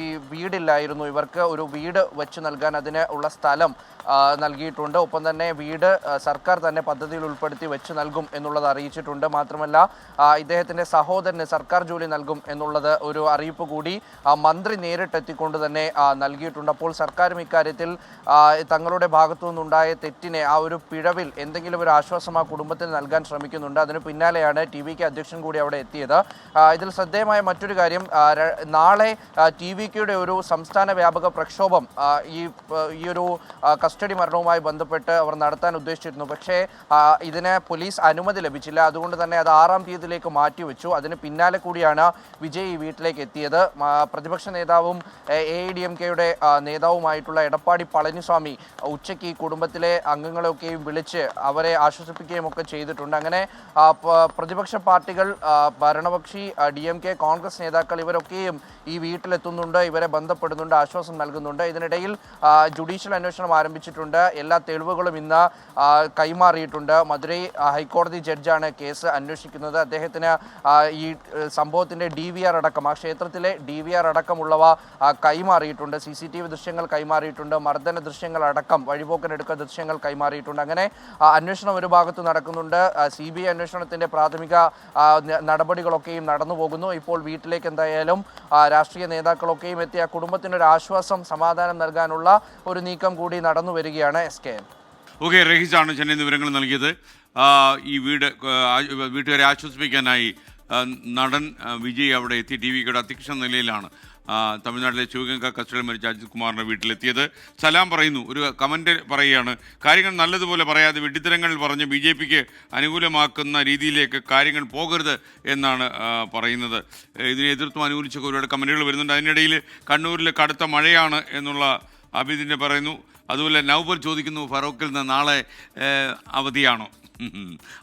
ഈ വീടില്ലായിരുന്നു, ഇവർക്ക് ഒരു വീട് വെച്ച് നൽകാൻ അതിന് ഉള്ള സ്ഥലം നൽകിയിട്ടുണ്ട്. ഒപ്പം തന്നെ വീട് സർക്കാർ തന്നെ പദ്ധതിയിൽ ഉൾപ്പെടുത്തി വെച്ച് നൽകും എന്നുള്ളത് അറിയിച്ചിട്ടുണ്ട്. മാത്രമല്ല ഇദ്ദേഹത്തിൻ്റെ സഹോദരന് സർക്കാർ ജോലി നൽകും എന്നുള്ളത് ഒരു അറിയിപ്പ് കൂടി മന്ത്രി നേരിട്ടെത്തിക്കൊണ്ട് തന്നെ നൽകിയിട്ടുണ്ട്. അപ്പോൾ സർക്കാരും ഇക്കാര്യത്തിൽ തങ്ങളുടെ ഭാഗത്തു നിന്നുണ്ടായ തെറ്റിനെ, ആ ഒരു പിഴവിൽ എന്തെങ്കിലും ഒരു ആശ്വാസം ആ കുടുംബത്തിന് നൽകാൻ ശ്രമിക്കുന്നുണ്ട്. അതിന് പിന്നാലെയാണ് TVK അധ്യക്ഷൻ കൂടി അവിടെ എത്തിയത്. ഇതിൽ ശ്രദ്ധേയമായ മറ്റൊരു കാര്യം, നാളെ TVKയുടെ ഒരു സംസ്ഥാന വ്യാപക പ്രക്ഷോഭം ഈ ഒരു കസ്റ്റഡി മരണവുമായി ബന്ധപ്പെട്ട് അവർ നടത്താൻ ഉദ്ദേശിച്ചിരുന്നു. പക്ഷേ ഇതിന് പോലീസ് അനുമതി ലഭിച്ചില്ല. അതുകൊണ്ട് തന്നെ അത് 6-ാം തീയതിയിലേക്ക് മാറ്റിവെച്ചു. അതിന് പിന്നാലെ കൂടിയാണ് വിജയ് ഈ വീട്ടിലേക്ക് എത്തിയത്. പ്രതിപക്ഷ നേതാവും AIDMKയുടെ നേതാവുമായിട്ടുള്ള എടപ്പാടി പളനിസ്വാമി ഉച്ചയ്ക്ക് ഈ കുടുംബത്തിലെ അംഗങ്ങളെയൊക്കെയും വിളിച്ച് അവരെ ആശ്വസിപ്പിക്കുകയും ഒക്കെ ചെയ്തിട്ടുണ്ട്. അങ്ങനെ പ്രതിപക്ഷ പാർട്ടികൾ, ഭരണപക്ഷി DMK, കോൺഗ്രസ് നേതാക്കൾ ഇവരൊക്കെയും ഈ വീട്ടിലെത്തുന്നുണ്ട്, ഇവരെ ബന്ധപ്പെടുന്നുണ്ട്, ആശ്വാസം നൽകുന്നുണ്ട്. ഇതിനിടയിൽ ജുഡീഷ്യൽ അന്വേഷണം ആരംഭിച്ചിട്ടുണ്ട്. എല്ലാ തെളിവുകളും ഇന്ന് കൈമാറിയിട്ടുണ്ട്. മധുരൈ ഹൈക്കോടതി ജഡ്ജാണ് കേസ് അന്വേഷിക്കുന്നത്. അദ്ദേഹത്തിന് ഈ സംഭവത്തിൻ്റെ DVR അടക്കം, ആ ക്ഷേത്രത്തിലെ DVR അടക്കമുള്ളവ കൈമാറിയിട്ടുണ്ട്. CCTV ദൃശ്യങ്ങൾ കൈമാറിയിട്ടുണ്ട്. മർദ്ദന ദൃശ്യങ്ങൾ അടക്കം, വഴിപോക്കനെടുക്ക ദൃശ്യങ്ങൾ കൈമാറിയിട്ടുണ്ട്. അങ്ങനെ അന്വേഷണം ഒരു ഭാഗത്ത് നടക്കുന്നുണ്ട്. CBI അന്വേഷണത്തിൻ്റെ പ്രാഥമിക നടപടികളൊക്കെയും നടന്നു പോകുന്നു. ഇപ്പോൾ വീട്ടിലേക്ക് എന്തായാലും രാഷ്ട്രീയ നേതാക്കളൊക്കെയും എത്തി ആ കുടുംബത്തിനൊരു ആശ്വാസം, സമാധാനം നൽകാനുള്ള ഒരു നീക്കം കൂടി നടന്നു വരികയാണ്. SKN. ഓക്കെ, റഹീസാണ് ചെന്നൈ വിവരങ്ങൾ നൽകിയത്. ഈ വീട്ടുകാരെ ആശ്വസിപ്പിക്കാനായി നടൻ വിജയ് അവിടെ എത്തി. TVKയുടെ അധ്യക്ഷ നിലയിലാണ് തമിഴ്നാട്ടിലെ ശിവഗംഗ കസ്റ്റഡിയിൽ മരിച്ച അജിത് കുമാറിൻ്റെ വീട്ടിലെത്തിയത്. സലാം പറയുന്നു, ഒരു കമൻറ്റ് പറയുകയാണ്, കാര്യങ്ങൾ നല്ലതുപോലെ പറയാതെ വെട്ടിത്തരങ്ങൾ പറഞ്ഞ് BJPക്ക് അനുകൂലമാക്കുന്ന രീതിയിലേക്ക് കാര്യങ്ങൾ പോകരുത് എന്നാണ് പറയുന്നത്. ഇതിനെ എതിർത്തും അനുകൂലിച്ചൊക്കെ ഒരുപാട് കമൻറ്റുകൾ വരുന്നുണ്ട്. അതിനിടയിൽ കണ്ണൂരിൽ കടുത്ത മഴയാണ് എന്നുള്ള അബിദിനെ പറയുന്നു. അതുപോലെ നൗബർ ചോദിക്കുന്നു, ഫറൂഖിൽ നിന്ന് നാളെ അവധിയാണോ?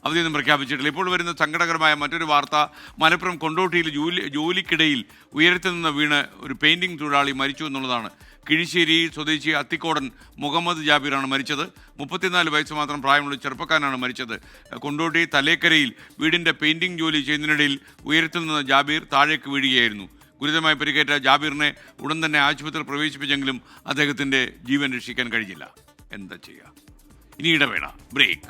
അവധിയൊന്നും പ്രഖ്യാപിച്ചിട്ടില്ല. ഇപ്പോൾ വരുന്ന സങ്കടകരമായ മറ്റൊരു വാർത്ത, മലപ്പുറം കൊണ്ടോട്ടിയിൽ ജോലിക്കിടയിൽ ഉയരത്തിൽ നിന്ന് വീണ് ഒരു പെയിൻറ്റിംഗ് തൊഴിലാളി മരിച്ചു എന്നുള്ളതാണ്. കിഴിശ്ശേരി സ്വദേശി അത്തിക്കോടൻ മുഹമ്മദ് ജാബിറാണ് മരിച്ചത്. 34 വയസ്സ് മാത്രം പ്രായമുള്ള ചെറുപ്പക്കാരനാണ് മരിച്ചത്. കൊണ്ടോട്ടി തലേക്കരയിൽ വീടിൻ്റെ പെയിൻറ്റിംഗ് ജോലി ചെയ്യുന്നതിനിടയിൽ ഉയരത്തിൽ നിന്ന് ജാബീർ താഴേക്ക് വീഴുകയായിരുന്നു. ഗുരുതരമായി പരിക്കേറ്റ ജാബീറിനെ ഉടൻ തന്നെ ആശുപത്രിയിൽ പ്രവേശിപ്പിച്ചെങ്കിലും അദ്ദേഹത്തിൻ്റെ ജീവൻ രക്ഷിക്കാൻ കഴിഞ്ഞില്ല. എന്താ ചെയ്യുക? ഇനി ഇടവേള, ബ്രേക്ക്.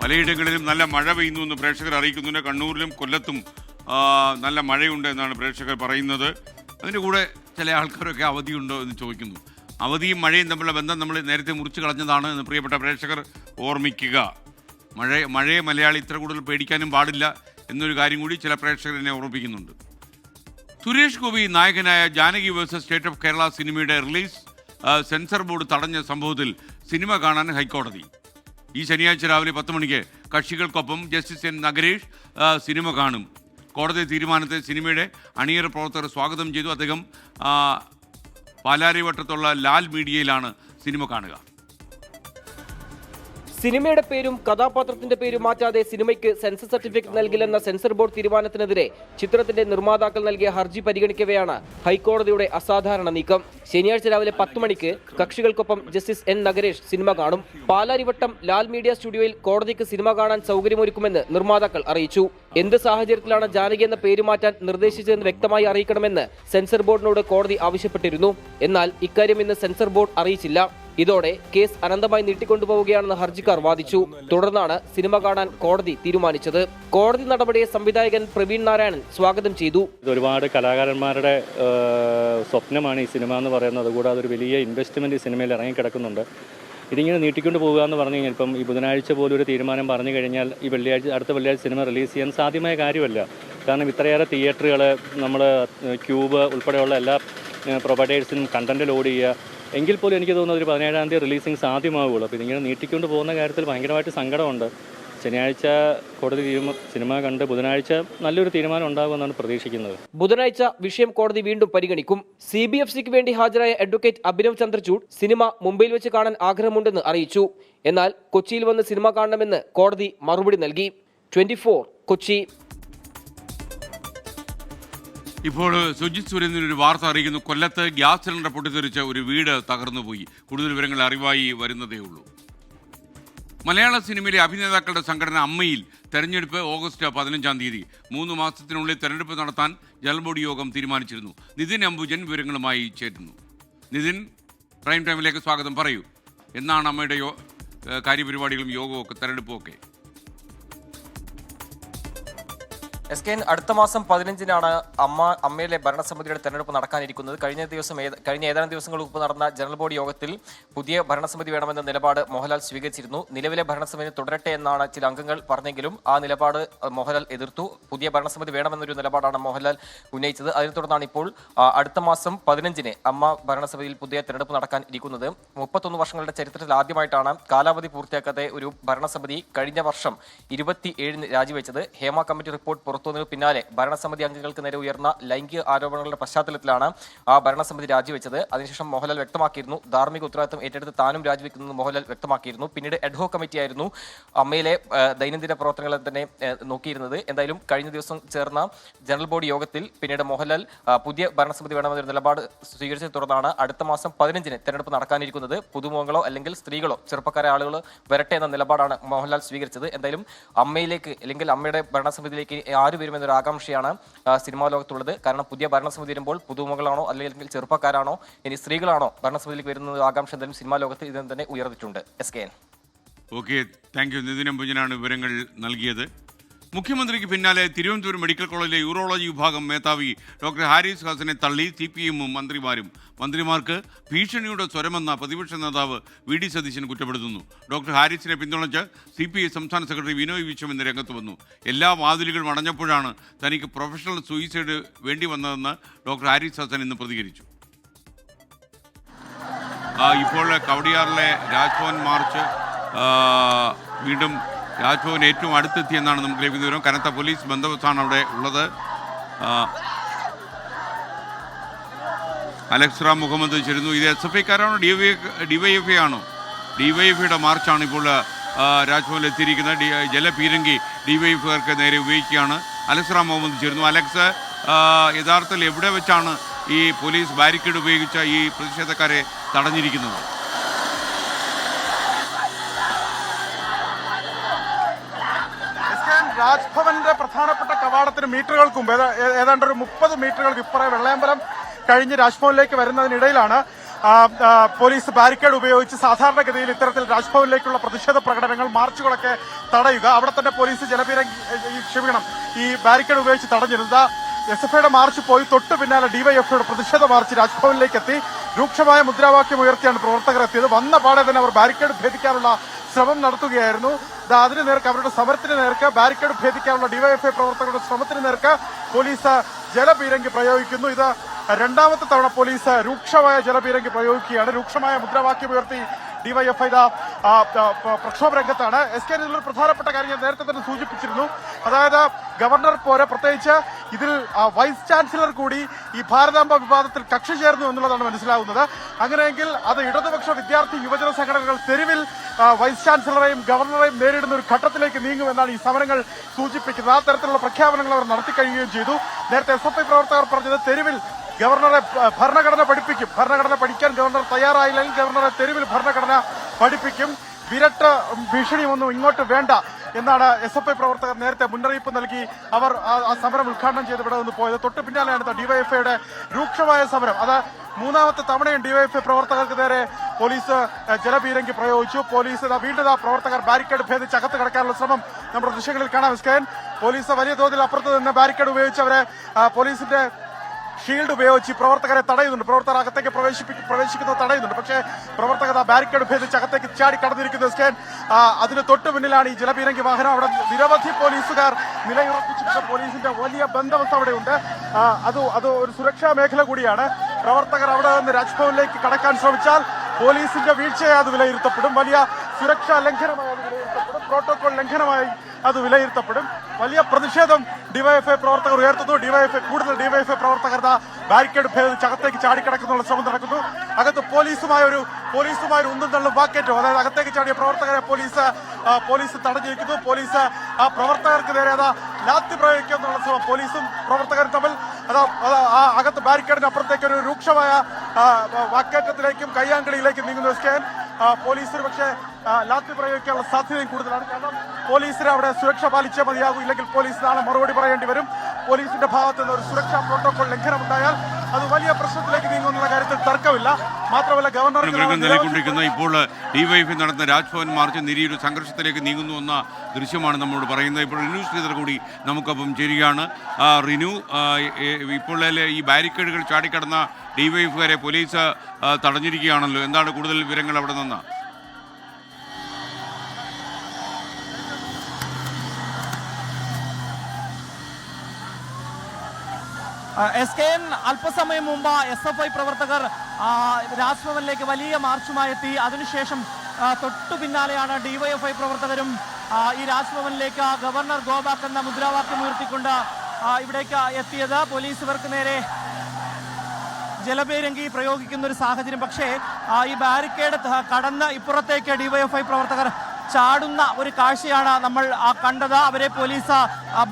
പലയിടങ്ങളിലും നല്ല മഴ പെയ്യുന്നു എന്ന് പ്രേക്ഷകർ അറിയിക്കുന്നുണ്ട്. കണ്ണൂരിലും കൊല്ലത്തും നല്ല മഴയുണ്ട് എന്നാണ് പ്രേക്ഷകർ പറയുന്നത്. അതിൻ്റെ കൂടെ ചില ആൾക്കാരൊക്കെ അവധിയുണ്ടോ എന്ന് ചോദിക്കുന്നു. അവധിയും മഴയും തമ്മിലുള്ള ബന്ധം നമ്മൾ നേരത്തെ മുറിച്ച് കളഞ്ഞതാണ് എന്ന് പ്രിയപ്പെട്ട പ്രേക്ഷകർ ഓർമ്മിക്കുക. മഴയെ മലയാളി ഇത്ര കൂടുതൽ പേടിക്കാനും പാടില്ല എന്നൊരു കാര്യം കൂടി ചില പ്രേക്ഷകർ എന്നെ ഓർമ്മിപ്പിക്കുന്നുണ്ട്. സുരേഷ് ഗോപി നായകനായ Janaki versus state of Kerala സിനിമയുടെ റിലീസ് സെൻസർ ബോർഡ് തടഞ്ഞ സംഭവത്തിൽ സിനിമ കാണാൻ ഹൈക്കോടതി. ഈ ശനിയാഴ്ച രാവിലെ 10 മണിക്ക് കക്ഷികൾക്കൊപ്പം ജസ്റ്റിസ് N നഗരേഷ് സിനിമ കാണും. കോടതി തീരുമാനത്തെ സിനിമയുടെ അണിയറ പ്രവർത്തകർ സ്വാഗതം ചെയ്തു. അദ്ദേഹം പാലാരിവട്ടത്തുള്ള ലാൽ മീഡിയയിലാണ് സിനിമ കാണുക. സിനിമയുടെ പേരും കഥാപാത്രത്തിന്റെ പേരും മാറ്റാതെ സിനിമയ്ക്ക് സെൻസർ സർട്ടിഫിക്കറ്റ് നൽകില്ലെന്ന സെൻസർ ബോർഡ് തീരുമാനത്തിനെതിരെ ചിത്രത്തിന്റെ നിർമ്മാതാക്കൾ നൽകിയ ഹർജി പരിഗണിക്കവെയാണ് ഹൈക്കോടതിയുടെ അസാധാരണ നീക്കം. ശനിയാഴ്ച രാവിലെ 10 മണിക്ക് കക്ഷികൾക്കൊപ്പം ജസ്റ്റിസ് N നഗരേഷ് സിനിമ കാണും. പാലാരിവട്ടം ലാൽ മീഡിയ സ്റ്റുഡിയോയിൽ കോടതിക്ക് സിനിമ കാണാൻ സൗകര്യമൊരുക്കുമെന്ന് നിർമ്മാതാക്കൾ അറിയിച്ചു. എന്ത് സാഹചര്യത്തിലാണ് ജാനകി എന്ന പേര് മാറ്റാൻ നിർദ്ദേശിച്ചതെന്ന് വ്യക്തമായി അറിയിക്കണമെന്ന് സെൻസർ ബോർഡിനോട് കോടതി ആവശ്യപ്പെട്ടിരുന്നു. എന്നാൽ ഇക്കാര്യം ഇന്ന് സെൻസർ ബോർഡ് അറിയിച്ചില്ല. ഇതോടെ കേസ് അനന്തമായി നീട്ടിക്കൊണ്ടുപോവുകയാണെന്ന് ഹർജിക്കാർ വാദിച്ചു. തുടർന്നാണ് സിനിമ കാണാൻ കോടതി തീരുമാനിച്ചത്. കോടതി നടപടിയെ സംവിധായകൻ പ്രവീൺ നാരായണൻ സ്വാഗതം ചെയ്തു. ഒരുപാട് കലാകാരന്മാരുടെ സ്വപ്നമാണ് ഈ സിനിമ എന്ന് പറയുന്നത്. കൂടാതെ ഒരു വലിയ ഇൻവെസ്റ്റ്മെന്റ് ഈ സിനിമയിൽ ഇറങ്ങിക്കിടക്കുന്നുണ്ട്. ഇതിങ്ങനെ നീട്ടിക്കൊണ്ട് പോകുക എന്ന് പറഞ്ഞു കഴിഞ്ഞാൽ ഇപ്പം ഈ ബുധനാഴ്ച പോലും ഒരു തീരുമാനം പറഞ്ഞു കഴിഞ്ഞാൽ ഈ അടുത്ത വെള്ളിയാഴ്ച സിനിമ റിലീസ് ചെയ്യാൻ സാധ്യമായ കാര്യമല്ല. കാരണം ഇത്രയേറെ തിയേറ്ററുകൾ, നമ്മൾ ക്യൂബ് ഉൾപ്പെടെയുള്ള എല്ലാ പ്രൊവൈഡേഴ്സിനും കണ്ടന്റ് ലോഡ് ചെയ്യുക. എങ്കിൽ പോലും എനിക്ക് തോന്നുന്നത് ഒരു 17-ാം തീയതി റിലീസിങ് സാധ്യമാവുകയുള്ളൂ. അപ്പോൾ ഇതിങ്ങനെ നീട്ടിക്കൊണ്ട് പോകുന്ന കാര്യത്തിൽ ഭയങ്കരമായിട്ട് സങ്കടമുണ്ട്. ശനിയാഴ്ച കോടതി സിനിമ കണ്ട് ബുധനാഴ്ച നല്ലൊരു തീരുമാനം ഉണ്ടാകുമെന്നാണ് പ്രതീക്ഷിക്കുന്നത്. ബുധനാഴ്ച വിഷയം കോടതി വീണ്ടും പരിഗണിക്കും. CBFCക്ക് വേണ്ടി ഹാജരായ അഡ്വക്കേറ്റ് അഭിനവ് ചന്ദ്രചൂഡ് സിനിമ മുംബൈയിൽ വെച്ച് കാണാൻ ആഗ്രഹമുണ്ടെന്ന് അറിയിച്ചു. എന്നാൽ കൊച്ചിയിൽ വന്ന് സിനിമ കാണണമെന്ന് കോടതി മറുപടി നൽകി. 24 കൊച്ചി. ഇപ്പോൾ സുജിത് സുരേന്ദ്രൻ ഒരു വാർത്ത അറിയിക്കുന്നു. കൊല്ലത്ത് ഗ്യാസ് സിലിണ്ടർ പൊട്ടിത്തെറിച്ച് ഒരു വീട് തകർന്നുപോയി. കൂടുതൽ വിവരങ്ങൾ അറിവായി വരുന്നതേ ഉള്ളൂ. മലയാള സിനിമയിലെ അഭിനേതാക്കളുടെ സംഘടന അമ്മയിൽ തെരഞ്ഞെടുപ്പ് ഓഗസ്റ്റ് 15-ാം തീയതി. 3 മാസത്തിനുള്ളിൽ തെരഞ്ഞെടുപ്പ് നടത്താൻ ജനറൽ ബോഡി യോഗം തീരുമാനിച്ചിരുന്നു. നിതിൻ അംബുജൻ വിവരങ്ങളുമായി ചേരുന്നു. നിതിൻ, പ്രൈം ടൈമിലേക്ക് സ്വാഗതം. പറയൂ, എന്നാണ് അമ്മയുടെ കാര്യപരിപാടികളും യോഗവും ഒക്കെ തെരഞ്ഞെടുപ്പും ഒക്കെ? SKN അടുത്ത മാസം 15-നാണ് അമ്മയിലെ ഭരണസമിതിയുടെ തെരഞ്ഞെടുപ്പ് നടക്കാനിരിക്കുന്നത്. കഴിഞ്ഞ ഏതാനും ദിവസങ്ങൾക്ക് മുമ്പ് നടന്ന ജനറൽ ബോഡി യോഗത്തിൽ പുതിയ ഭരണസമിതി വേണമെന്ന നിലപാട് മോഹൻലാൽ സ്വീകരിച്ചിരുന്നു. നിലവിലെ ഭരണസമിതി തുടരട്ടെ എന്നാണ് ചില അംഗങ്ങൾ പറഞ്ഞെങ്കിലും ആ നിലപാട് മോഹൻലാൽ എതിർത്തു. പുതിയ ഭരണസമിതി വേണമെന്നൊരു നിലപാടാണ് മോഹൻലാൽ ഉന്നയിച്ചത്. അതിനെ തുടർന്നാണ് ഇപ്പോൾ അടുത്ത മാസം 15-ന് അമ്മ ഭരണസമിതിയിൽ പുതിയ തെരഞ്ഞെടുപ്പ് നടക്കാൻ ഇരിക്കുന്നത്. 31 വർഷങ്ങളുടെ ചരിത്രത്തിൽ ആദ്യമായിട്ടാണ് കാലാവധി പൂർത്തിയാക്കാതെ ഒരു ഭരണസമിതി കഴിഞ്ഞ വർഷം 27-ന് രാജിവെച്ചത്. ഹേമ കമ്മിറ്റി റിപ്പോർട്ട് പുറത്തുവന്നതിന് പിന്നാലെ ഭരണസമിതി അംഗങ്ങൾക്ക് നേരെ ഉയർന്ന ലൈംഗിക ആരോപണങ്ങളുടെ പശ്ചാത്തലത്തിലാണ് ആ ഭരണസമിതി രാജിവെച്ചത്. അതിനുശേഷം മോഹൻലാൽ വ്യക്തമാക്കിയിരുന്നു ധാർമ്മിക ഉത്തരവാദിത്തം ഏറ്റെടുത്ത് താനും രാജിവെക്കുന്നത് മോഹൻലാൽ വ്യക്തമാക്കിയിരുന്നു. പിന്നീട് എഡ്ഹോ കമ്മിറ്റിയായിരുന്നു അമ്മയിലെ ദൈനംദിന പ്രവർത്തനങ്ങളെ തന്നെ നോക്കിയിരുന്നത്. എന്തായാലും കഴിഞ്ഞ ദിവസം ചേർന്ന ജനറൽ ബോഡി യോഗത്തിൽ പിന്നീട് മോഹൻലാൽ പുതിയ ഭരണസമിതി വേണമെന്നൊരു നിലപാട് സ്വീകരിച്ചതിനെ തുടർന്നാണ് അടുത്ത മാസം 15-ന് തെരഞ്ഞെടുപ്പ് നടക്കാനിരിക്കുന്നത്. പുതുമുഖങ്ങളോ അല്ലെങ്കിൽ സ്ത്രീകളോ ചെറുപ്പക്കാരെ ആളുകൾ വരട്ടെ എന്ന നിലപാടാണ് മോഹൻലാൽ സ്വീകരിച്ചത്. എന്തായാലും അമ്മയിലേക്ക് അല്ലെങ്കിൽ അമ്മയുടെ ഭരണസമിതിയിലേക്ക് ആര് വരുമെന്നൊരു ആകാംക്ഷയാണ് സിനിമാ ലോകത്തുള്ളത്. കാരണം പുതിയ ഭരണസമിതി വരുമ്പോൾ പുതുമുഖങ്ങളാണോ അല്ലെങ്കിൽ ചെറുപ്പക്കാരാണോ ഇനി സ്ത്രീകളാണോ ഭരണസമിതിയിലേക്ക് വരുന്ന ആകാംക്ഷ എന്തായാലും സിനിമാ ലോകത്ത് ഇതിന് തന്നെ ഉയർന്നിട്ടുണ്ട്. SKN. Okay, thank you. Nithin അംബുജനാണ് വിവരങ്ങൾ നൽകിയത്. മുഖ്യമന്ത്രിക്ക് പിന്നാലെ തിരുവനന്തപുരം മെഡിക്കൽ കോളേജിലെ യൂറോളജി വിഭാഗം മേധാവി ഡോക്ടർ ഹാരിസ് ഹസനെ തള്ളി CPM-ഉം മന്ത്രിമാരും. മന്ത്രിമാർക്ക് ഭീഷണിയുടെ സ്വരമെന്ന പ്രതിപക്ഷ നേതാവ് VD സതീശൻ കുറ്റപ്പെടുത്തുന്നു. ഡോക്ടർ ഹാരിസിനെ പിന്തുണച്ച് CPI സംസ്ഥാന സെക്രട്ടറി വിനോയ് വിശ്വം ഇന്ന് രംഗത്ത് വന്നു. എല്ലാ വാതിലുകളും അടഞ്ഞപ്പോഴാണ് തനിക്ക് പ്രൊഫഷണൽ സൂയിസൈഡ് വേണ്ടി വന്നതെന്ന് ഡോക്ടർ ഹാരിസ് ഹസൻ ഇന്ന് പ്രതികരിച്ചു. ഇപ്പോൾ കവടിയാറിലെ രാജ്ഭവൻ മാർച്ച് വീണ്ടും രാജ്ഭവൻ ഏറ്റവും അടുത്തെത്തിയെന്നാണ് നമുക്ക് ലഭിക്കുന്ന വിവരം. കനത്ത പോലീസ് ബന്ദോബസ്താണ് അവിടെ ഉള്ളത്. അലക്സ് റാം മുഹമ്മദ് ചേരുന്നു. ഇത് SFIക്കാരാണോ DYFI ആണോ? DYFIയുടെ മാർച്ചാണ് ഇപ്പോൾ രാജ്ഭവനിൽ എത്തിയിരിക്കുന്നത്. ജലപീരങ്കി DYFIക്കാർക്ക് നേരെ ഉപയോഗിക്കുകയാണ്. അലക്സ് റാം മുഹമ്മദ് ചേരുന്നു. അലക്സ്, യഥാർത്ഥത്തിൽ എവിടെ വെച്ചാണ് ഈ പോലീസ് ബാരിക്കേഡ് ഉപയോഗിച്ച ഈ പ്രതിഷേധക്കാരെ തടഞ്ഞിരിക്കുന്നത്? രാജ്ഭവന്റെ പ്രധാനപ്പെട്ട കവാടത്തിന് മീറ്ററുകൾക്ക് മുമ്പ് ഏതാണ്ട് ഒരു 30 മീറ്ററുകൾക്ക് ഇപ്പുറം വെള്ളയമ്പലം കഴിഞ്ഞ് രാജ്ഭവനിലേക്ക് വരുന്നതിനിടയിലാണ് പോലീസ് ബാരിക്കേഡ് ഉപയോഗിച്ച് സാധാരണഗതിയിൽ ഇത്തരത്തിൽ രാജ്ഭവനിലേക്കുള്ള പ്രതിഷേധ പ്രകടനങ്ങൾ, മാർച്ചുകളൊക്കെ തടയുക. അവിടെ തന്നെ പോലീസ് ഈ ബാരിക്കേഡ് ഉപയോഗിച്ച് തടഞ്ഞിരുന്നത്. SFIയുടെ മാർച്ച് പോയി തൊട്ടു പിന്നാലെ DYFIയുടെ പ്രതിഷേധ മാർച്ച് രാജ്ഭവനിലേക്ക് എത്തി. രൂക്ഷമായ മുദ്രാവാക്യം ഉയർത്തിയാണ് പ്രവർത്തകർ എത്തിയത്. വന്ന പാടെ തന്നെ അവർ ബാരിക്കേഡ് ഭേദിക്കാനുള്ള ശ്രമം നടത്തുകയായിരുന്നു. അതിന് നേർക്ക്, അവരുടെ സമരത്തിന് നേർക്ക്, ബാരിക്കേഡ് ഭേദിക്കാനുള്ള DYFI പ്രവർത്തകരുടെ ശ്രമത്തിന് നേർക്ക് പോലീസ് ജലപീരങ്കി പ്രയോഗിക്കുന്നു. ഇത് രണ്ടാമത്തെ തവണ പോലീസ് രൂക്ഷമായ ജലപീരങ്കി പ്രയോഗിക്കുകയാണ്. രൂക്ഷമായ മുദ്രാവാക്യം ഉയർത്തി DYFI പ്രക്ഷോഭ രംഗത്താണ്. SKN ഇതിലൊരു പ്രധാനപ്പെട്ട കാര്യം ഞാൻ നേരത്തെ തന്നെ സൂചിപ്പിച്ചിരുന്നു. അതായത് ഗവർണർ പോരെ, പ്രത്യേകിച്ച് ഇതിൽ വൈസ് ചാൻസലർ കൂടി ഈ ഭാരതാംബ വിവാദത്തിൽ കക്ഷി ചേർന്നു എന്നുള്ളതാണ് മനസ്സിലാവുന്നത്. അങ്ങനെയെങ്കിൽ അത് ഇടതുപക്ഷ വിദ്യാർത്ഥി യുവജന സംഘടനകൾ തെരുവിൽ വൈസ് ചാൻസലറെയും ഗവർണറെയും നേരിടുന്ന ഒരു ഘട്ടത്തിലേക്ക് നീങ്ങുമെന്നാണ് ഈ സമരങ്ങൾ സൂചിപ്പിക്കുന്നത്. ആ തരത്തിലുള്ള പ്രഖ്യാപനങ്ങൾ അവർ നടത്തി കഴിയുകയും ചെയ്തു. നേരത്തെ SFI പ്രവർത്തകർ പറഞ്ഞത് തെരുവിൽ ഗവർണറെ ഭരണഘടന പഠിപ്പിക്കും, ഭരണഘടന പഠിക്കാൻ ഗവർണർ തയ്യാറായില്ലെങ്കിൽ ഗവർണറെ തെരുവിൽ ഭരണഘടന പഠിപ്പിക്കും, വിരട്ട ഭീഷണിയൊന്നും ഇങ്ങോട്ട് വേണ്ട എന്നാണ് SFI പ്രവർത്തകർ നേരത്തെ മുന്നറിയിപ്പ് നൽകി അവർ ആ സമരം ഉദ്ഘാടനം ചെയ്ത് ഇവിടെ നിന്ന് പോയത്. തൊട്ട് പിന്നാലെയാണ് ഡിവൈഎഫ്ഐയുടെ രൂക്ഷമായ സമരം. അത് മൂന്നാമത്തെ തവണയും ഡിവൈഎഫ്ഐ പ്രവർത്തകർക്ക് നേരെ പോലീസ് ജലപീരങ്കി പ്രയോഗിച്ചു. പോലീസ് വീണ്ടും പ്രവർത്തകർ ബാരിക്കേഡ് ഭേദിച്ച് അകത്ത് കടക്കാനുള്ള ശ്രമം നമ്മുടെ ദൃശ്യങ്ങളിൽ കാണാം. പോലീസ് വലിയ തോതിൽ അപ്പുറത്ത് നിന്ന് ബാരിക്കേഡ് ഉപയോഗിച്ച് അവരെ പോലീസിന്റെ ഷീൽഡ് ഉപയോഗിച്ച് പ്രവർത്തകരെ തടയുന്നുണ്ട്. പ്രവർത്തകർ അകത്തേക്ക് പ്രവേശിക്കുന്നത് തടയുന്നുണ്ട്. പക്ഷേ പ്രവർത്തകർ ആ ബാരിക്കേഡ് ഭേദിച്ച് അകത്തേക്ക് ചാടി കടന്നിരിക്കുന്ന അതിന് തൊട്ട് പിന്നിലാണ് ഈ ജലപീരങ്കി വാഹനം. അവിടെ നിരവധി പോലീസുകാർ നിലയുറപ്പിച്ചിട്ട് പോലീസിന്റെ വലിയ ബന്ദോബസ്ത് അവിടെയുണ്ട്. അത് ഒരു സുരക്ഷാ മേഖല കൂടിയാണ്. പ്രവർത്തകർ അവിടെ നിന്ന് രാജ്ഭവനിലേക്ക് കടക്കാൻ ശ്രമിച്ചാൽ പോലീസിന്റെ വീഴ്ചയെ അത് വിലയിരുത്തപ്പെടും. വലിയ സുരക്ഷാ ലംഘനമായി അത് വിലയിരുത്തപ്പെടും. പ്രോട്ടോകോൾ ലംഘനമായി അത് വിലയിരുത്തപ്പെടും. വലിയ പ്രതിഷേധം ഡിവൈഎഫ്ഐ പ്രവർത്തകർ ഉയർത്തുന്നു. കൂടുതൽ ഡിവൈഎഫ്ഐ പ്രവർത്തകർ ബാരിക്കേഡ് ഭേദിച്ച് അകത്തേക്ക് ചാടിക്കടക്കുന്നുള്ള ശ്രമം നടക്കുന്നു. അകത്ത് പോലീസുമായ ഒരു ഉന്തും തള്ളും വാക്കേറ്റവും, അതായത് അകത്തേക്ക് ചാടിയ പ്രവർത്തകരെ പോലീസ് തടഞ്ഞിരിക്കുന്നു. പോലീസ് ആ പ്രവർത്തകർക്ക് നേരെ ലാത്തി പ്രയോഗിക്കുന്നുള്ള ശ്രമം പോലീസും പ്രവർത്തകരും തമ്മിൽ അകത്ത് ബാരിക്കേഡിന് അപ്പുറത്തേക്ക് ഒരു രൂക്ഷമായ വാക്കേറ്റത്തിലേക്കും കയ്യാങ്കളിയിലേക്കും നീങ്ങുന്നു. പോലീസിന് പക്ഷേ ലാത്തി പ്രയോഗിക്കാനുള്ള സാധ്യതയും കൂടുതലാണ്. കാരണം പോലീസിന് അവിടെ സുരക്ഷ പാലിച്ചേ മതിയാകും, ഇല്ലെങ്കിൽ പോലീസ് നാളെ മറുപടി പറയേണ്ടി വരും. പോലീസിന്റെ ഭാഗത്ത് നിന്ന് ഒരു സുരക്ഷാ പ്രോട്ടോകോൾ ലംഘനമുണ്ടായാൽ അത് വലിയ പ്രശ്നത്തിലേക്ക് നീങ്ങുമെന്നുള്ള കാര്യത്തിൽ തർക്കമില്ല. മാത്രമല്ല ഗവർണർ ഇപ്പോൾ ഡിവൈഎഫ്ഐ നടന്ന രാജ്ഭവൻ മാർച്ച് നേരിയൊരു സംഘർഷത്തിലേക്ക് നീങ്ങുന്നു എന്ന ദൃശ്യമാണ് നമ്മളോട് പറയുന്നത്. ഇപ്പോൾ റിനു ശ്രീധർ കൂടി നമുക്കൊപ്പം ചേരുകയാണ്. റിനു, ഇപ്പോൾ ഈ ബാരിക്കേഡുകൾ ചാടിക്കടന്ന ഡിവൈഎഫ്ഐക്കാരെ പോലീസ് തടഞ്ഞിരിക്കുകയാണല്ലോ, എന്താണ് കൂടുതൽ വിവരങ്ങൾ അവിടെ നിന്ന്? അല്പസമയം മുമ്പ് SFI പ്രവർത്തകർ രാജ്ഭവനിലേക്ക് വലിയ മാർച്ചുമായി എത്തി. അതിനുശേഷം തൊട്ടു പിന്നാലെയാണ് ഡിവൈഎഫ്ഐ പ്രവർത്തകരും ഈ രാജ്ഭവനിലേക്ക് ഗവർണർ ഗോ ബാക്ക് എന്ന മുദ്രാവാക്യം ഉയർത്തിക്കൊണ്ട് ഇവിടേക്ക് എത്തിയത്. പോലീസ് ഇവർക്ക് നേരെ ജലപീരങ്കി പ്രയോഗിക്കുന്ന ഒരു സാഹചര്യം. പക്ഷേ ഈ ബാരിക്കേഡ് കടന്ന് ഇപ്പുറത്തേക്ക് ഡിവൈഎഫ്ഐ പ്രവർത്തകർ ചാടുന്ന ഒരു കാഴ്ചയാണ് നമ്മൾ കണ്ടത്. അവരെ പോലീസ്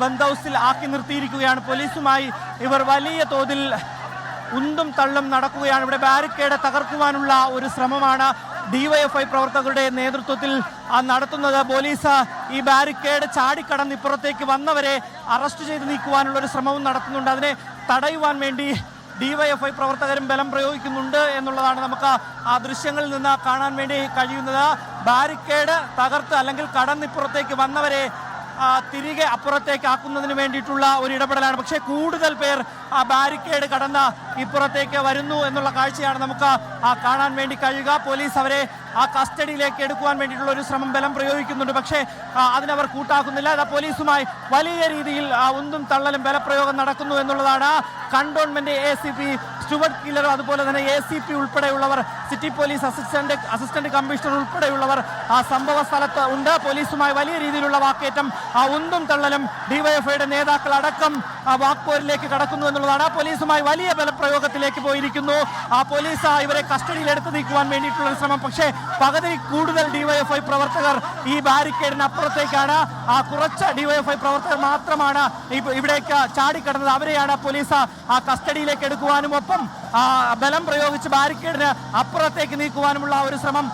ബന്ദോബസ്തിൽ ആക്കി നിർത്തിയിരിക്കുകയാണ്. പോലീസുമായി ഇവർ വലിയ തോതിൽ ഉന്തും തള്ളും നടക്കുകയാണ്. ഇവിടെ ബാരിക്കേഡ് തകർക്കുവാനുള്ള ഒരു ശ്രമമാണ് ഡിവൈഎഫ്ഐ പ്രവർത്തകരുടെ നേതൃത്വത്തിൽ നടത്തുന്നത്. പോലീസ് ഈ ബാരിക്കേഡ് ചാടിക്കടന്ന് ഇപ്പുറത്തേക്ക് വന്നവരെ അറസ്റ്റ് ചെയ്ത് നീക്കുവാനുള്ള ഒരു ശ്രമവും നടത്തുന്നുണ്ട്. അതിനെ തടയുവാൻ വേണ്ടി ഡിവൈഎഫ്ഐ പ്രവർത്തകരും ബലം പ്രയോഗിക്കുന്നുണ്ട് എന്നുള്ളതാണ് നമുക്ക് ആ ദൃശ്യങ്ങളിൽ നിന്ന് കാണാൻ വേണ്ടി കഴിയുന്നത്. ബാരിക്കേഡ് തകർത്ത് അല്ലെങ്കിൽ കടന്നിപ്പുറത്തേക്ക് വന്നവരെ തിരികെ അപ്പുറത്തേക്ക് ആക്കുന്നതിന് വേണ്ടിയിട്ടുള്ള ഒരു ഇടപെടലാണ്. പക്ഷേ കൂടുതൽ പേർ ആ ബാരിക്കേഡ് കടന്ന് ഇപ്പുറത്തേക്ക് വരുന്നു എന്നുള്ള കാഴ്ചയാണ് നമുക്ക് കാണാൻ വേണ്ടി കഴിയുക. പോലീസ് അവരെ ആ കസ്റ്റഡിയിലേക്ക് എടുക്കുവാൻ വേണ്ടിയിട്ടുള്ള ഒരു ശ്രമം ബലം പ്രയോഗിക്കുന്നുണ്ട്. പക്ഷേ അതിനവർ കൂട്ടാക്കുന്നില്ല. പോലീസുമായി വലിയ രീതിയിൽ ഉന്തും തള്ളലും ബലപ്രയോഗം നടക്കുന്നു എന്നുള്ളതാണ്. കണ്ടോൺമെന്റ് ACP സ്റ്റുവർട്ട് കില്ലറും അതുപോലെ തന്നെ ACP ഉൾപ്പെടെയുള്ളവർ, സിറ്റി പോലീസ് അസിസ്റ്റന്റ് കമ്മീഷണർ ഉൾപ്പെടെയുള്ളവർ ആ സംഭവ സ്ഥലത്ത് ഉണ്ട്. പോലീസുമായി വലിയ രീതിയിലുള്ള വാക്കേറ്റം, ഉന്തും തള്ളലും, ഡിവൈഎഫ്ഐയുടെ നേതാക്കൾ അടക്കം വാക്പോരിലേക്ക് കടക്കുന്നു എന്നുള്ളതാണ്. പോലീസുമായി വലിയ ബലപ്രയോഗത്തിലേക്ക് പോയിരിക്കുന്നു. പോലീസ് ഇവരെ കസ്റ്റഡിയിൽ എടുത്തു നീക്കുവാൻ വേണ്ടിയിട്ടുള്ള ശ്രമം. പക്ഷേ പകുതി കൂടുതൽ ഡിവൈഎഫ്ഐ പ്രവർത്തകർ ഈ ബാരിക്കേഡിന് അപ്പുറത്തേക്കാണ്. കുറച്ച് ഡിവൈഎഫ്ഐ പ്രവർത്തകർ മാത്രമാണ് ഇവിടേക്ക് ചാടിക്കടന്നത്. അവരെയാണ് പോലീസ് കസ്റ്റഡിയിലേക്ക് എടുക്കുവാനും ഒപ്പം ബലം പ്രയോഗിച്ച് ബാരിക്കേഡിന് അപ്പുറത്തേക്ക് നീക്കുവാനുമുള്ള ഒരു ശ്രമം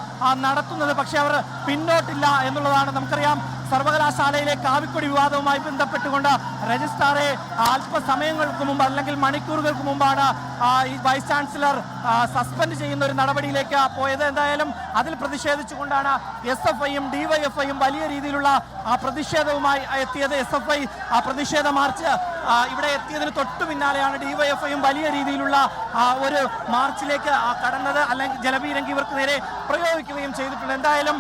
നടത്തുന്നത്. പക്ഷേ അവർ പിന്നോട്ടില്ല എന്നുള്ളതാണ്. നമുക്കറിയാം, സർവകലാശാലയിലെ കാവിക്കൊടി വിവാദവുമായി ബന്ധപ്പെട്ടുകൊണ്ട് രജിസ്ട്രാറെ അല്പസമയങ്ങൾക്ക് മുമ്പ് അല്ലെങ്കിൽ മണിക്കൂറുകൾക്ക് മുമ്പാണ് ഈ വൈസ് ചാൻസലർ സസ്പെൻഡ് ചെയ്യുന്ന ഒരു നടപടിയിലേക്ക് പോയത്. എന്തായാലും അതിൽ പ്രതിഷേധിച്ചുകൊണ്ടാണ് SFIയും ഡിവൈഎഫ്ഐയും വലിയ രീതിയിലുള്ള പ്രതിഷേധവുമായി എത്തിയത്. SFI പ്രതിഷേധ മാർച്ച് ഇവിടെ എത്തിയതിന് തൊട്ടു പിന്നാലെയാണ് ഡിവൈഎഫ്ഐയും വലിയ രീതിയിലുള്ള ഒരു മാർച്ചിലേക്ക് കടന്നത്. അല്ലെങ്കിൽ ജലപീരങ്കി ഇവർക്ക് നേരെ പ്രയോഗിക്കുകയും ചെയ്തിട്ടുണ്ട്. എന്തായാലും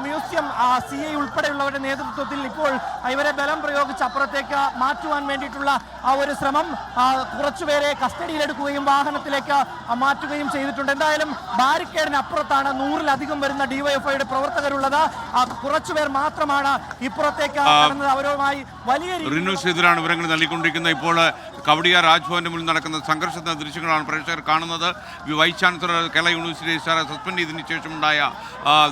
മ്യൂസിയം CI ഉൾപ്പെടെയുള്ളവരുടെ നേതൃത്വത്തിൽ ഇപ്പോൾ ഇവരെ ബലം പ്രയോഗിച്ച് അപ്പുറത്തേക്ക് മാറ്റുവാൻ വേണ്ടിയിട്ടുള്ള ഒരു ശ്രമം, കുറച്ചുപേരെ കസ്റ്റഡിയിലെടുക്കുകയും വാഹനത്തിലേക്ക് മാറ്റുകയും ചെയ്തിട്ടുണ്ട്. എന്തായാലും ബാരിക്കേഡിന് അപ്പുറത്താണ് 100-ലധികം വരുന്ന ഡിവൈഎഫ്ഐയുടെ പ്രവർത്തകരുള്ളത്. കുറച്ചുപേർ മാത്രമാണ് ഇപ്പുറത്തേക്ക് കടന്നത്. അവരുമായി വലിയ രീതിയിലാണ് വിവരങ്ങൾ നൽകിക്കൊണ്ടിരിക്കുന്നത്. ഇപ്പോൾ കവടിയ രാജ്ഭവന്റെ മുന്നിൽ നടക്കുന്ന സംഘർഷത്തിന്റെ ദൃശ്യങ്ങളാണ് പ്രേക്ഷകർ കാണുന്നത്. വൈസ് ചാൻസലർ കേരള യൂണിവേഴ്സിറ്റി രജിസ്ട്രാറെ സസ്പെൻഡ് ചെയ്തതിനു ശേഷമുണ്ടായ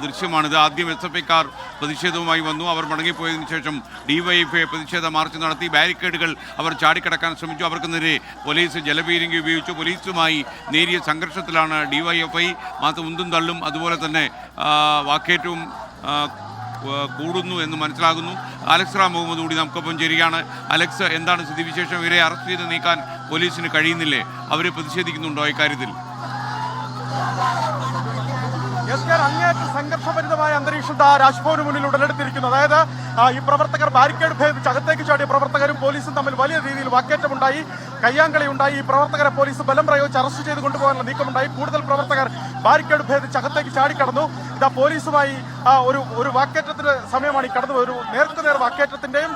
ദൃശ്യമാണിത്. ആദ്യം SFIക്കാർ പ്രതിഷേധവുമായി വന്നു. അവർ മടങ്ങിപ്പോയതിനു ശേഷം ഡിവൈഎഫ്ഐ പ്രതിഷേധ മാർച്ച് നടത്തി. ബാരിക്കേഡുകൾ അവർ ചാടിക്കടക്കാൻ ശ്രമിച്ചു. അവർക്ക് നേരെ പോലീസ് ജലപീരങ്കി ഉപയോഗിച്ചു. പോലീസുമായി നേരിയ സംഘർഷത്തിലാണ് ഡിവൈഎഫ്ഐ. മാത്രം ഉന്തും തള്ളും അതുപോലെ തന്നെ വാക്കേറ്റവും കൂടുന്നു എന്ന് മനസ്സിലാകുന്നു. അലക്സ് റാം മുഹമ്മദ് കൂടി നമുക്കൊപ്പം ചേരുകയാണ്. അലക്സ്, എന്താണ് സ്ഥിതിവിശേഷം? ഇവരെ അറസ്റ്റ് ചെയ്ത് നീക്കാൻ പോലീസിന് കഴിയുന്നില്ലേ? അവർ പ്രതിഷേധിക്കുന്നുണ്ടോ ഇക്കാര്യത്തിൽ? അങ്ങേയറ്റം സംഘർഷഭരിതമായ അന്തരീക്ഷം രാജ്ഭവന് മുന്നിൽ ഉടലെടുത്തിരിക്കുന്നു. അതായത് ഈ പ്രവർത്തകർ ബാരിക്കേഡ് ഭേദിച്ച് അകത്തേക്ക് ചാടിയ പ്രവർത്തകരും പോലീസും തമ്മിൽ വലിയ രീതിയിൽ വാക്കേറ്റമുണ്ടായി, കയ്യാങ്കളി ഉണ്ടായി. ഈ പ്രവർത്തകരെ പോലീസ് ബലം പ്രയോഗിച്ച് അറസ്റ്റ് ചെയ്ത് കൊണ്ടുപോകാനുള്ള നീക്കമുണ്ടായി. കൂടുതൽ പ്രവർത്തകർ ബാരിക്കേഡ് ഭേദിച്ച് അകത്തേക്ക് ചാടിക്കടന്നു. ഇതാ പോലീസുമായി ഒരു വാക്കേറ്റത്തിന്റെ സമയമാണ് ഈ കടന്നു. ഒരു നേർക്കുനേർ വാക്കേറ്റത്തിന്റെയും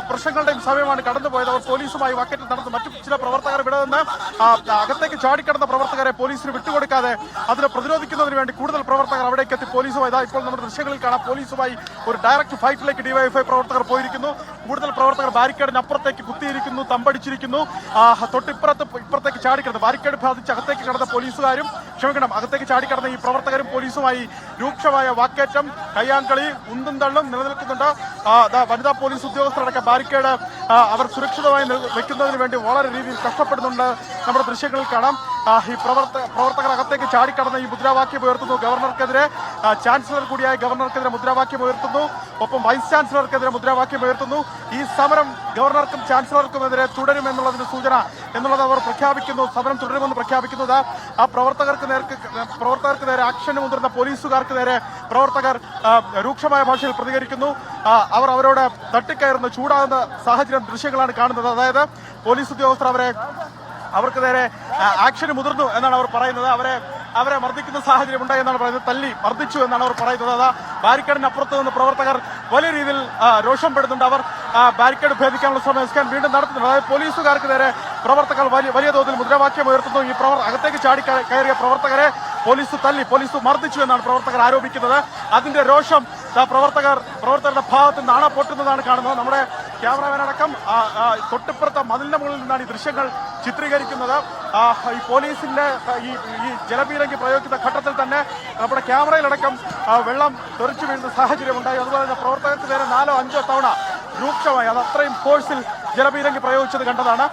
പ്രശ്നങ്ങളുടെയും സമയമാണ് കടന്നുപോയത്. അവർ പോലീസുമായി വാക്കേറ്റം നടന്നു. മറ്റു ചില പ്രവർത്തകർ ഇവിടെ നിന്ന് അകത്തേക്ക് ചാടിക്കടന്ന പ്രവർത്തകരെ പോലീസിന് വിട്ടുകൊടുക്കാതെ അതിനെ പ്രതിരോധിക്കുന്നതിന് വേണ്ടി കൂടുതൽ പ്രവർത്തകർ അവിടേക്ക് എത്തി പോലീസുമായി ഇപ്പോൾ നമ്മുടെ ദൃശ്യങ്ങളിൽ കാണാം. പോലീസുമായി ഒരു ഡയറക്റ്റ് ഫൈറ്റിലേക്ക് ഡിവൈഎഫ്ഐ പ്രവർത്തകർ പോയിരിക്കുന്നു. കൂടുതൽ പ്രവർത്തകർ ബാരിക്കേഡിന് അപ്പുറത്തേക്ക് കുത്തിയിരിക്കുന്നു, തമ്പടിച്ചിരിക്കുന്നു. ഇപ്പുറത്തേക്ക് ചാടിക്കടന്ന് ബാരിക്കേഡ് ബാധിച്ച് അകത്തേക്ക് കടന്ന പോലീസുകാരും അകത്തേക്ക് ചാടിക്കടന്ന ഈ പ്രവർത്തകരും പോലീസുമായി രൂക്ഷമായ വാക്കേറ്റം, കയ്യാങ്കളി, ഉന്തും തള്ളും നിലനിൽക്കുന്നുണ്ട്. വനിതാ പോലീസ് ഉദ്യോഗസ്ഥരടക്കം ബാരിക്കേഡ് അവർ സുരക്ഷിതമായി വെക്കുന്നതിന് വേണ്ടി വളരെ രീതിയിൽ കഷ്ടപ്പെടുന്നുണ്ട്. നമ്മുടെ ദൃശ്യങ്ങളിൽ കാണാം. ഈ പ്രവർത്തകർ അകത്തേക്ക് ചാടിക്കടന്ന് ഈ മുദ്രാവാക്യം ഉയർത്തുന്നു. ഗവർണർക്കെതിരെ, ചാൻസലർ കൂടിയായ ഗവർണർക്കെതിരെ മുദ്രാവാക്യം ഉയർത്തുന്നു. ഒപ്പം വൈസ് ചാൻസലർക്കെതിരെ മുദ്രാവാക്യം ഉയർത്തുന്നു. ഈ സമരം ഗവർണർക്കും ചാൻസലർക്കുമെതിരെ തുടരുമെന്നുള്ളതിന് സൂചന എന്നുള്ളത് അവർ പ്രഖ്യാപിക്കുന്നു. സമരം തുടരുമെന്ന് പ്രഖ്യാപിക്കുന്നത് ആ പ്രവർത്തകർക്ക് നേരെ ആക്ഷന് മുതിർന്ന പോലീസുകാർക്ക് നേരെ പ്രവർത്തകർ രൂക്ഷമായ ഭാഷയിൽ പ്രതികരിക്കുന്നു. അവർ അവരോട് തട്ടിക്കയറുന്ന ചൂടാകുന്ന സാഹചര്യം ദൃശ്യങ്ങളാണ് കാണുന്നത്. അതായത് പോലീസ് ഉദ്യോഗസ്ഥർ അവർക്ക് നേരെ ആക്ഷന് മുതിർന്നു എന്നാണ് അവർ പറയുന്നത്. അവരെ മർദ്ദിക്കുന്ന സാഹചര്യം ഉണ്ടായി എന്നാണ് പറയുന്നത്. തല്ലി മർദ്ദിച്ചു എന്നാണ് അവർ പറയുന്നത്. അതാ ബാരിക്കേഡിന് അപ്പുറത്ത് നിന്ന് പ്രവർത്തകർ വലിയ രീതിയിൽ രോഷം പെടുന്നുണ്ട്. അവർ ബാരിക്കേഡ് ഭേദിക്കാനുള്ള ശ്രമം വീണ്ടും നടത്തുന്നുണ്ട്. അതായത് പോലീസുകാർക്ക് നേരെ പ്രവർത്തകർ വലിയ തോതിൽ മുദ്രാവാക്യം ഉയർത്തുന്നു. ഈ അകത്തേക്ക് ചാടി കയറിയ പ്രവർത്തകരെ പോലീസ് മർദ്ദിച്ചു എന്നാണ് പ്രവർത്തകർ ആരോപിക്കുന്നത്. അതിന്റെ രോഷം പ്രവർത്തകരുടെ ഭാഗത്ത് നിന്ന് പൊട്ടുന്നതാണ് കാണുന്നത്. നമ്മുടെ ക്യാമറമാനടക്കം തൊട്ടിപ്പുറത്തെ മതിലിന്റെ മുകളിൽ നിന്നാണ് ഈ ദൃശ്യങ്ങൾ ചിത്രീകരിക്കുന്നത്. ഈ പോലീസിന്റെ ഈ ജലപീരങ്കി പ്രയോഗിക്കുന്ന ഘട്ടത്തിൽ തന്നെ നമ്മുടെ ക്യാമറയിലടക്കം വെള്ളം തെറിച്ചു വീഴുന്ന സാഹചര്യം ഉണ്ടായി. അതുപോലെ തന്നെ പ്രവർത്തകർക്ക് നേരെ 4-5 തവണ രൂക്ഷമായി, അത് അത്രയും ഫോഴ്സിൽ ജലപീരങ്കി പ്രയോഗിച്ചത് കണ്ടതാണ്.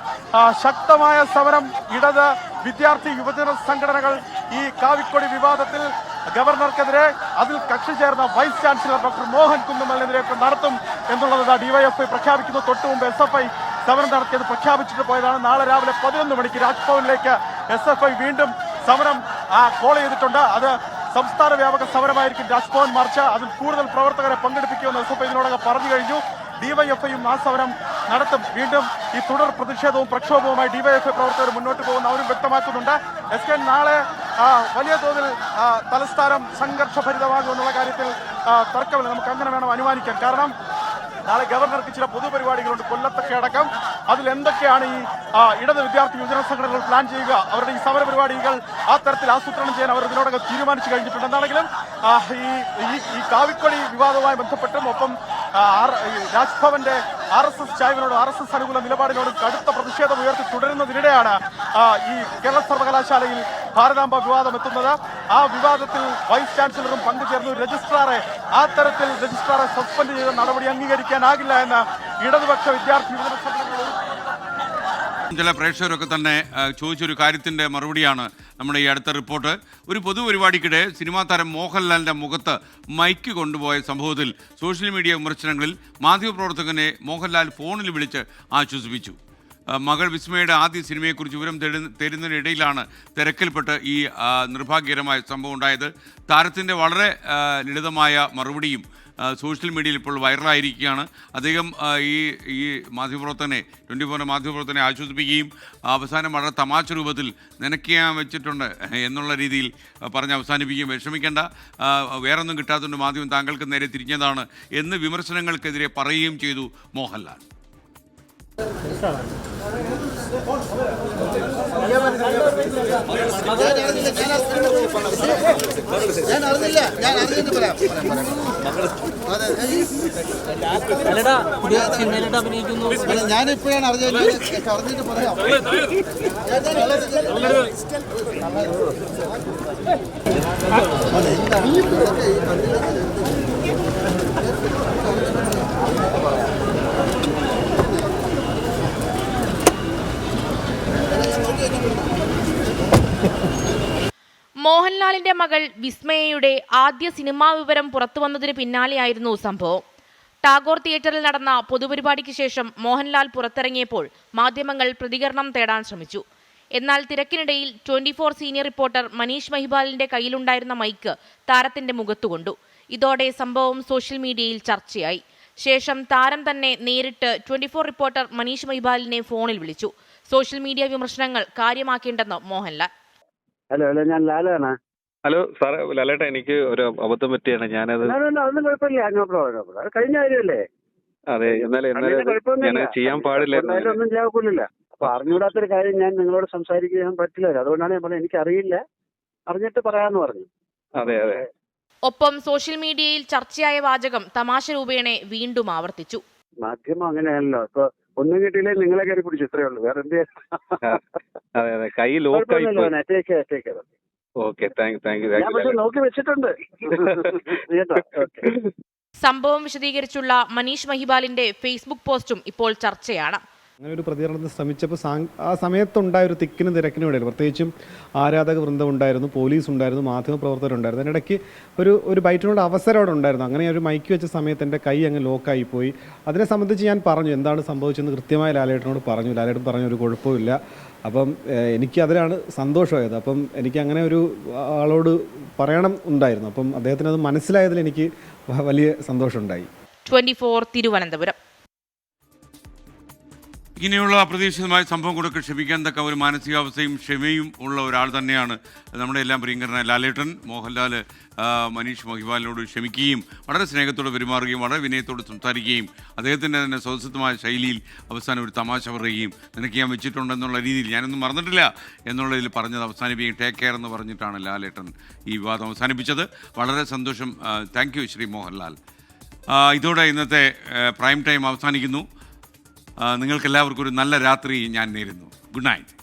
ശക്തമായ സമരം ഇടത്, വിദ്യാർത്ഥി, യുവജന സംഘടനകൾ ഈ കാവിക്കൊടി വിവാദത്തിൽ ഗവർണർക്കെതിരെ അതിൽ കക്ഷി ചേർന്ന വൈസ് ചാൻസലർ ഡോക്ടർ മോഹൻ കുന്നുമലിനെതിരെയൊക്കെ നടത്തും എന്നുള്ളത് ഡിവൈഎഫ്ഐ പ്രഖ്യാപിക്കുന്നു. തൊട്ടു മുമ്പ് SFI സമരം നടത്തിയത് പ്രഖ്യാപിച്ചിട്ട് പോയതാണ്. നാളെ രാവിലെ 11 മണിക്ക് രാജ്ഭവനിലേക്ക് SFI വീണ്ടും സമരം കോൾ ചെയ്തിട്ടുണ്ട്. അത് സംസ്ഥാന വ്യാപക സമരമായിരിക്കും രാജ്ഭവൻ മാർച്ച്. അതിൽ കൂടുതൽ പ്രവർത്തകരെ പങ്കെടുപ്പിക്കുമെന്ന് SFI ഇതിനോടകം പറഞ്ഞു കഴിഞ്ഞു. ഡിവൈഎഫ്ഐയും ആ സമരം നടത്തും. വീണ്ടും ഈ തുടർ പ്രതിഷേധവും പ്രക്ഷോഭവുമായി ഡിവൈഎഫ്ഐ പ്രവർത്തകർ മുന്നോട്ട് പോകുന്ന അവരും വ്യക്തമാക്കുന്നുണ്ട്. നാളെ വലിയ തോതിൽ തലസ്ഥാനം സംഘർഷഭരിതമാകുമെന്നുള്ള കാര്യത്തിൽ തർക്കമില്ല. നമുക്ക് അങ്ങനെ വേണം അനുമാനിക്കാൻ. കാരണം നാളെ ഗവർണർക്ക് ചില പൊതുപരിപാടികളുണ്ട് കൊല്ലത്തൊക്കെ അടക്കം. അതിൽ എന്തൊക്കെയാണ് ഈ ഇടത്, വിദ്യാർത്ഥി, യുവജന സംഘടനകൾ പ്ലാൻ ചെയ്യുക, അവരുടെ ഈ സമര പരിപാടികൾ ആ തരത്തിൽ ആസൂത്രണം ചെയ്യാൻ അവർ ഇതിനോടകം തീരുമാനിച്ചു കഴിഞ്ഞിട്ടുണ്ട്. എന്താണെങ്കിലും ഈ കാവിക്കൊടി വിവാദവുമായി ബന്ധപ്പെട്ടും ഒപ്പം രാജ്ഭവന്റെ RSS ചായ്വിനോടും RSS അനുകൂല നിലപാടിനോടും കടുത്ത പ്രതിഷേധം ഉയർത്തി തുടരുന്നതിനിടെയാണ് ഈ കേരള സർവകലാശാലയിൽ ഭാരതാംബ വിവാദം എത്തുന്നത്. ആ വിവാദത്തിൽ വൈസ് ചാൻസലറും പങ്കുചേർന്നു. രജിസ്ട്രാറെ സസ്പെൻഡ് ചെയ്ത നടപടി അംഗീകരിക്കാനാകില്ല എന്ന് ഇടതുപക്ഷ വിദ്യാർത്ഥി യുവജന സംഘടനകൾ. ചില പ്രേക്ഷകരൊക്കെ തന്നെ ചോദിച്ചൊരു കാര്യത്തിൻ്റെ മറുപടിയാണ് നമ്മുടെ ഈ അടുത്ത റിപ്പോർട്ട്. ഒരു പൊതുപരിപാടിക്കിടെ സിനിമാ താരം മോഹൻലാലിൻ്റെ മുഖത്ത് മൈക്ക് കൊണ്ടുപോയ സംഭവത്തിൽ സോഷ്യൽ മീഡിയ വിമർശനങ്ങളിൽ മാധ്യമപ്രവർത്തകനെ മോഹൻലാൽ ഫോണിൽ വിളിച്ച് ആശ്വസിപ്പിച്ചു. മകൾ വിസ്മയുടെ ആദ്യ സിനിമയെക്കുറിച്ച് വിവരം തരുന്നതിനിടയിലാണ് തിരക്കിൽപ്പെട്ട് ഈ നിർഭാഗ്യകരമായ സംഭവം ഉണ്ടായത്. താരത്തിൻ്റെ വളരെ ലളിതമായ മറുപടിയും സോഷ്യൽ മീഡിയയിൽ ഇപ്പോൾ വൈറലായിരിക്കുകയാണ്. അദ്ദേഹം ഈ മാധ്യമപ്രവർത്തകനെ 24 മാധ്യമപ്രവർത്തകനെ ആശ്വസിപ്പിക്കുകയും അവസാനം വളരെ തമാശ രൂപത്തിൽ നിനക്കാൻ വെച്ചിട്ടുണ്ട് എന്നുള്ള രീതിയിൽ പറഞ്ഞ് അവസാനിപ്പിക്കുകയും വിഷമിക്കേണ്ട, വേറൊന്നും കിട്ടാത്തതുകൊണ്ട് മാധ്യമം താങ്കൾക്ക് നേരെ തിരിഞ്ഞതാണ് എന്ന് വിമർശനങ്ങൾക്കെതിരെ പറയുകയും ചെയ്തു മോഹൻലാൽ. ഞാനിപ്പോഴാണ് അറിഞ്ഞിട്ട് പറയാം. മോഹൻലാലിന്റെ മകൾ വിസ്മയയുടെ ആദ്യ സിനിമാ വിവരം പുറത്തുവന്നതിന് പിന്നാലെയായിരുന്നു സംഭവം. ടാഗോർ തിയേറ്ററിൽ നടന്ന പൊതുപരിപാടിക്ക് ശേഷം മോഹൻലാൽ പുറത്തിറങ്ങിയപ്പോൾ മാധ്യമങ്ങൾ പ്രതികരണം തേടാൻ ശ്രമിച്ചു. എന്നാൽ തിരക്കിനിടയിൽ 24 സീനിയർ റിപ്പോർട്ടർ മനീഷ് മഹിപാലിന്റെ കയ്യിലുണ്ടായിരുന്ന മൈക്ക് താരത്തിന്റെ മുഖത്തുകൊണ്ടു. ഇതോടെ സംഭവം സോഷ്യൽ മീഡിയയിൽ ചർച്ചയായി. ശേഷം താരം തന്നെ നേരിട്ട് 24 റിപ്പോർട്ടർ മനീഷ് മഹിപാലിനെ ഫോണിൽ വിളിച്ചു. സോഷ്യൽ മീഡിയ വിമർശനങ്ങൾ കാര്യമാക്കേണ്ടെന്ന് മോഹൻലാൽ. ഹലോ ഞാൻ ലാലാണ്. ഹലോ സാർ, ലാലേട്ടാ, എനിക്ക് ഒരു അബദ്ധം പറ്റിയാണ്. ഞാനത് അതൊന്നും കുഴപ്പമില്ല, നോ പ്രോബ്ലം. അത് കഴിഞ്ഞ കാര്യമല്ലേ? അതെ, എന്നാലും ഞാൻ ചെയ്യാൻ പാടില്ലായിരുന്നു. ഒന്നും ചെയ്യാൻ. അപ്പൊ അറിഞ്ഞുകൂടാത്തൊരു കാര്യം ഞാൻ നിങ്ങളോട് സംസാരിക്കാൻ പറ്റില്ല. അതുകൊണ്ടാണ് ഞാൻ പറഞ്ഞത് എനിക്കറിയില്ല, അറിഞ്ഞിട്ട് പറയാന്ന് പറഞ്ഞു. അതെ അതെ. ഒപ്പം സോഷ്യൽ മീഡിയയിൽ ചർച്ചയായ വാചകം തമാശ രൂപേണെ വീണ്ടും ആവർത്തിച്ചു. മാധ്യമം അങ്ങനെയാണല്ലോ, ഇപ്പൊ ഒന്നും കിട്ടിയില്ലേ നിങ്ങളെ കയറി പിടിച്ചു, ഇത്രയേ ഉള്ളൂ, വേറെ എന്ത്. അതെ അതെ, കൈ ലോക്കായി. Okay, thank U. ഞാൻ പക്ഷെ നോക്കി വെച്ചിട്ടുണ്ട്. സംഭവം വിശദീകരിച്ചുള്ള മനീഷ് മഹിപാലിന്റെ ഫേസ്ബുക്ക് പോസ്റ്റും ഇപ്പോൾ ചർച്ചയാണ്. അങ്ങനെ ഒരു പ്രതികരണത്തിന് ശ്രമിച്ചപ്പോൾ ആ സമയത്തുണ്ടായ ഒരു തിക്കിനും തിരക്കിനും ഇടയിൽ പ്രത്യേകിച്ചും ആരാധക വൃന്ദം ഉണ്ടായിരുന്നു, പോലീസ് ഉണ്ടായിരുന്നു, മാധ്യമപ്രവർത്തകരുണ്ടായിരുന്നു. അതിനിടയ്ക്ക് ഒരു ബൈറ്റിനോട് അവസരം അവിടെ ഉണ്ടായിരുന്നു. അങ്ങനെ ഒരു മൈക്ക് വെച്ച സമയത്ത് എൻ്റെ കൈ അങ്ങ് ലോക്കായി പോയി. അതിനെ സംബന്ധിച്ച് ഞാൻ പറഞ്ഞു എന്താണ് സംഭവിച്ചതെന്ന് കൃത്യമായി ലാലേട്ടനോട് പറഞ്ഞു. ലാലേട്ടൻ പറഞ്ഞു ഒരു കുഴപ്പമില്ല. അപ്പം എനിക്ക് അതിലാണ് സന്തോഷമായത്. അപ്പം എനിക്ക് അങ്ങനെ ഒരു ആളോട് പറയണം ഉണ്ടായിരുന്നു. അപ്പം അദ്ദേഹത്തിന് അത് മനസ്സിലായതിൽ എനിക്ക് വലിയ സന്തോഷമുണ്ടായി. 24 തിരുവനന്തപുരം. ഇങ്ങനെയുള്ള അപ്രതീക്ഷിതമായ സംഭവം കൂടെ ക്ഷമിക്കാൻ തക്ക ഒരു മാനസികാവസ്ഥയും ക്ഷമയും ഉള്ള ഒരാൾ തന്നെയാണ് നമ്മുടെ എല്ലാം പ്രിയങ്കരനായ ലാലേട്ടൻ. മോഹൻലാൽ മനീഷ് മഹിപാലിനോട് ക്ഷമിക്കുകയും വളരെ സ്നേഹത്തോടെ പെരുമാറുകയും വളരെ വിനയത്തോട് സംസാരിക്കുകയും അദ്ദേഹത്തിൻ്റെ തന്നെ സ്വതസിദ്ധമായ ശൈലിയിൽ അവസാനം ഒരു തമാശ പറയുകയും നിനക്ക് ഞാൻ വെച്ചിട്ടുണ്ടെന്നുള്ള രീതിയിൽ ഞാനൊന്നും മറന്നിട്ടില്ല എന്നുള്ളതിൽ പറഞ്ഞത് അവസാനിപ്പിക്കുകയും ടേക്ക് കെയർ എന്ന് പറഞ്ഞിട്ടാണ് ലാലേട്ടൻ ഈ വിവാദം അവസാനിപ്പിച്ചത്. വളരെ സന്തോഷം. Thank you Shri Mohanlal. ഇതോടെ ഇന്നത്തെ പ്രൈം ടൈം അവസാനിക്കുന്നു. നിങ്ങൾക്കെല്ലാവർക്കും ഒരു നല്ല രാത്രി ഞാൻ നേരുന്നു. Good night.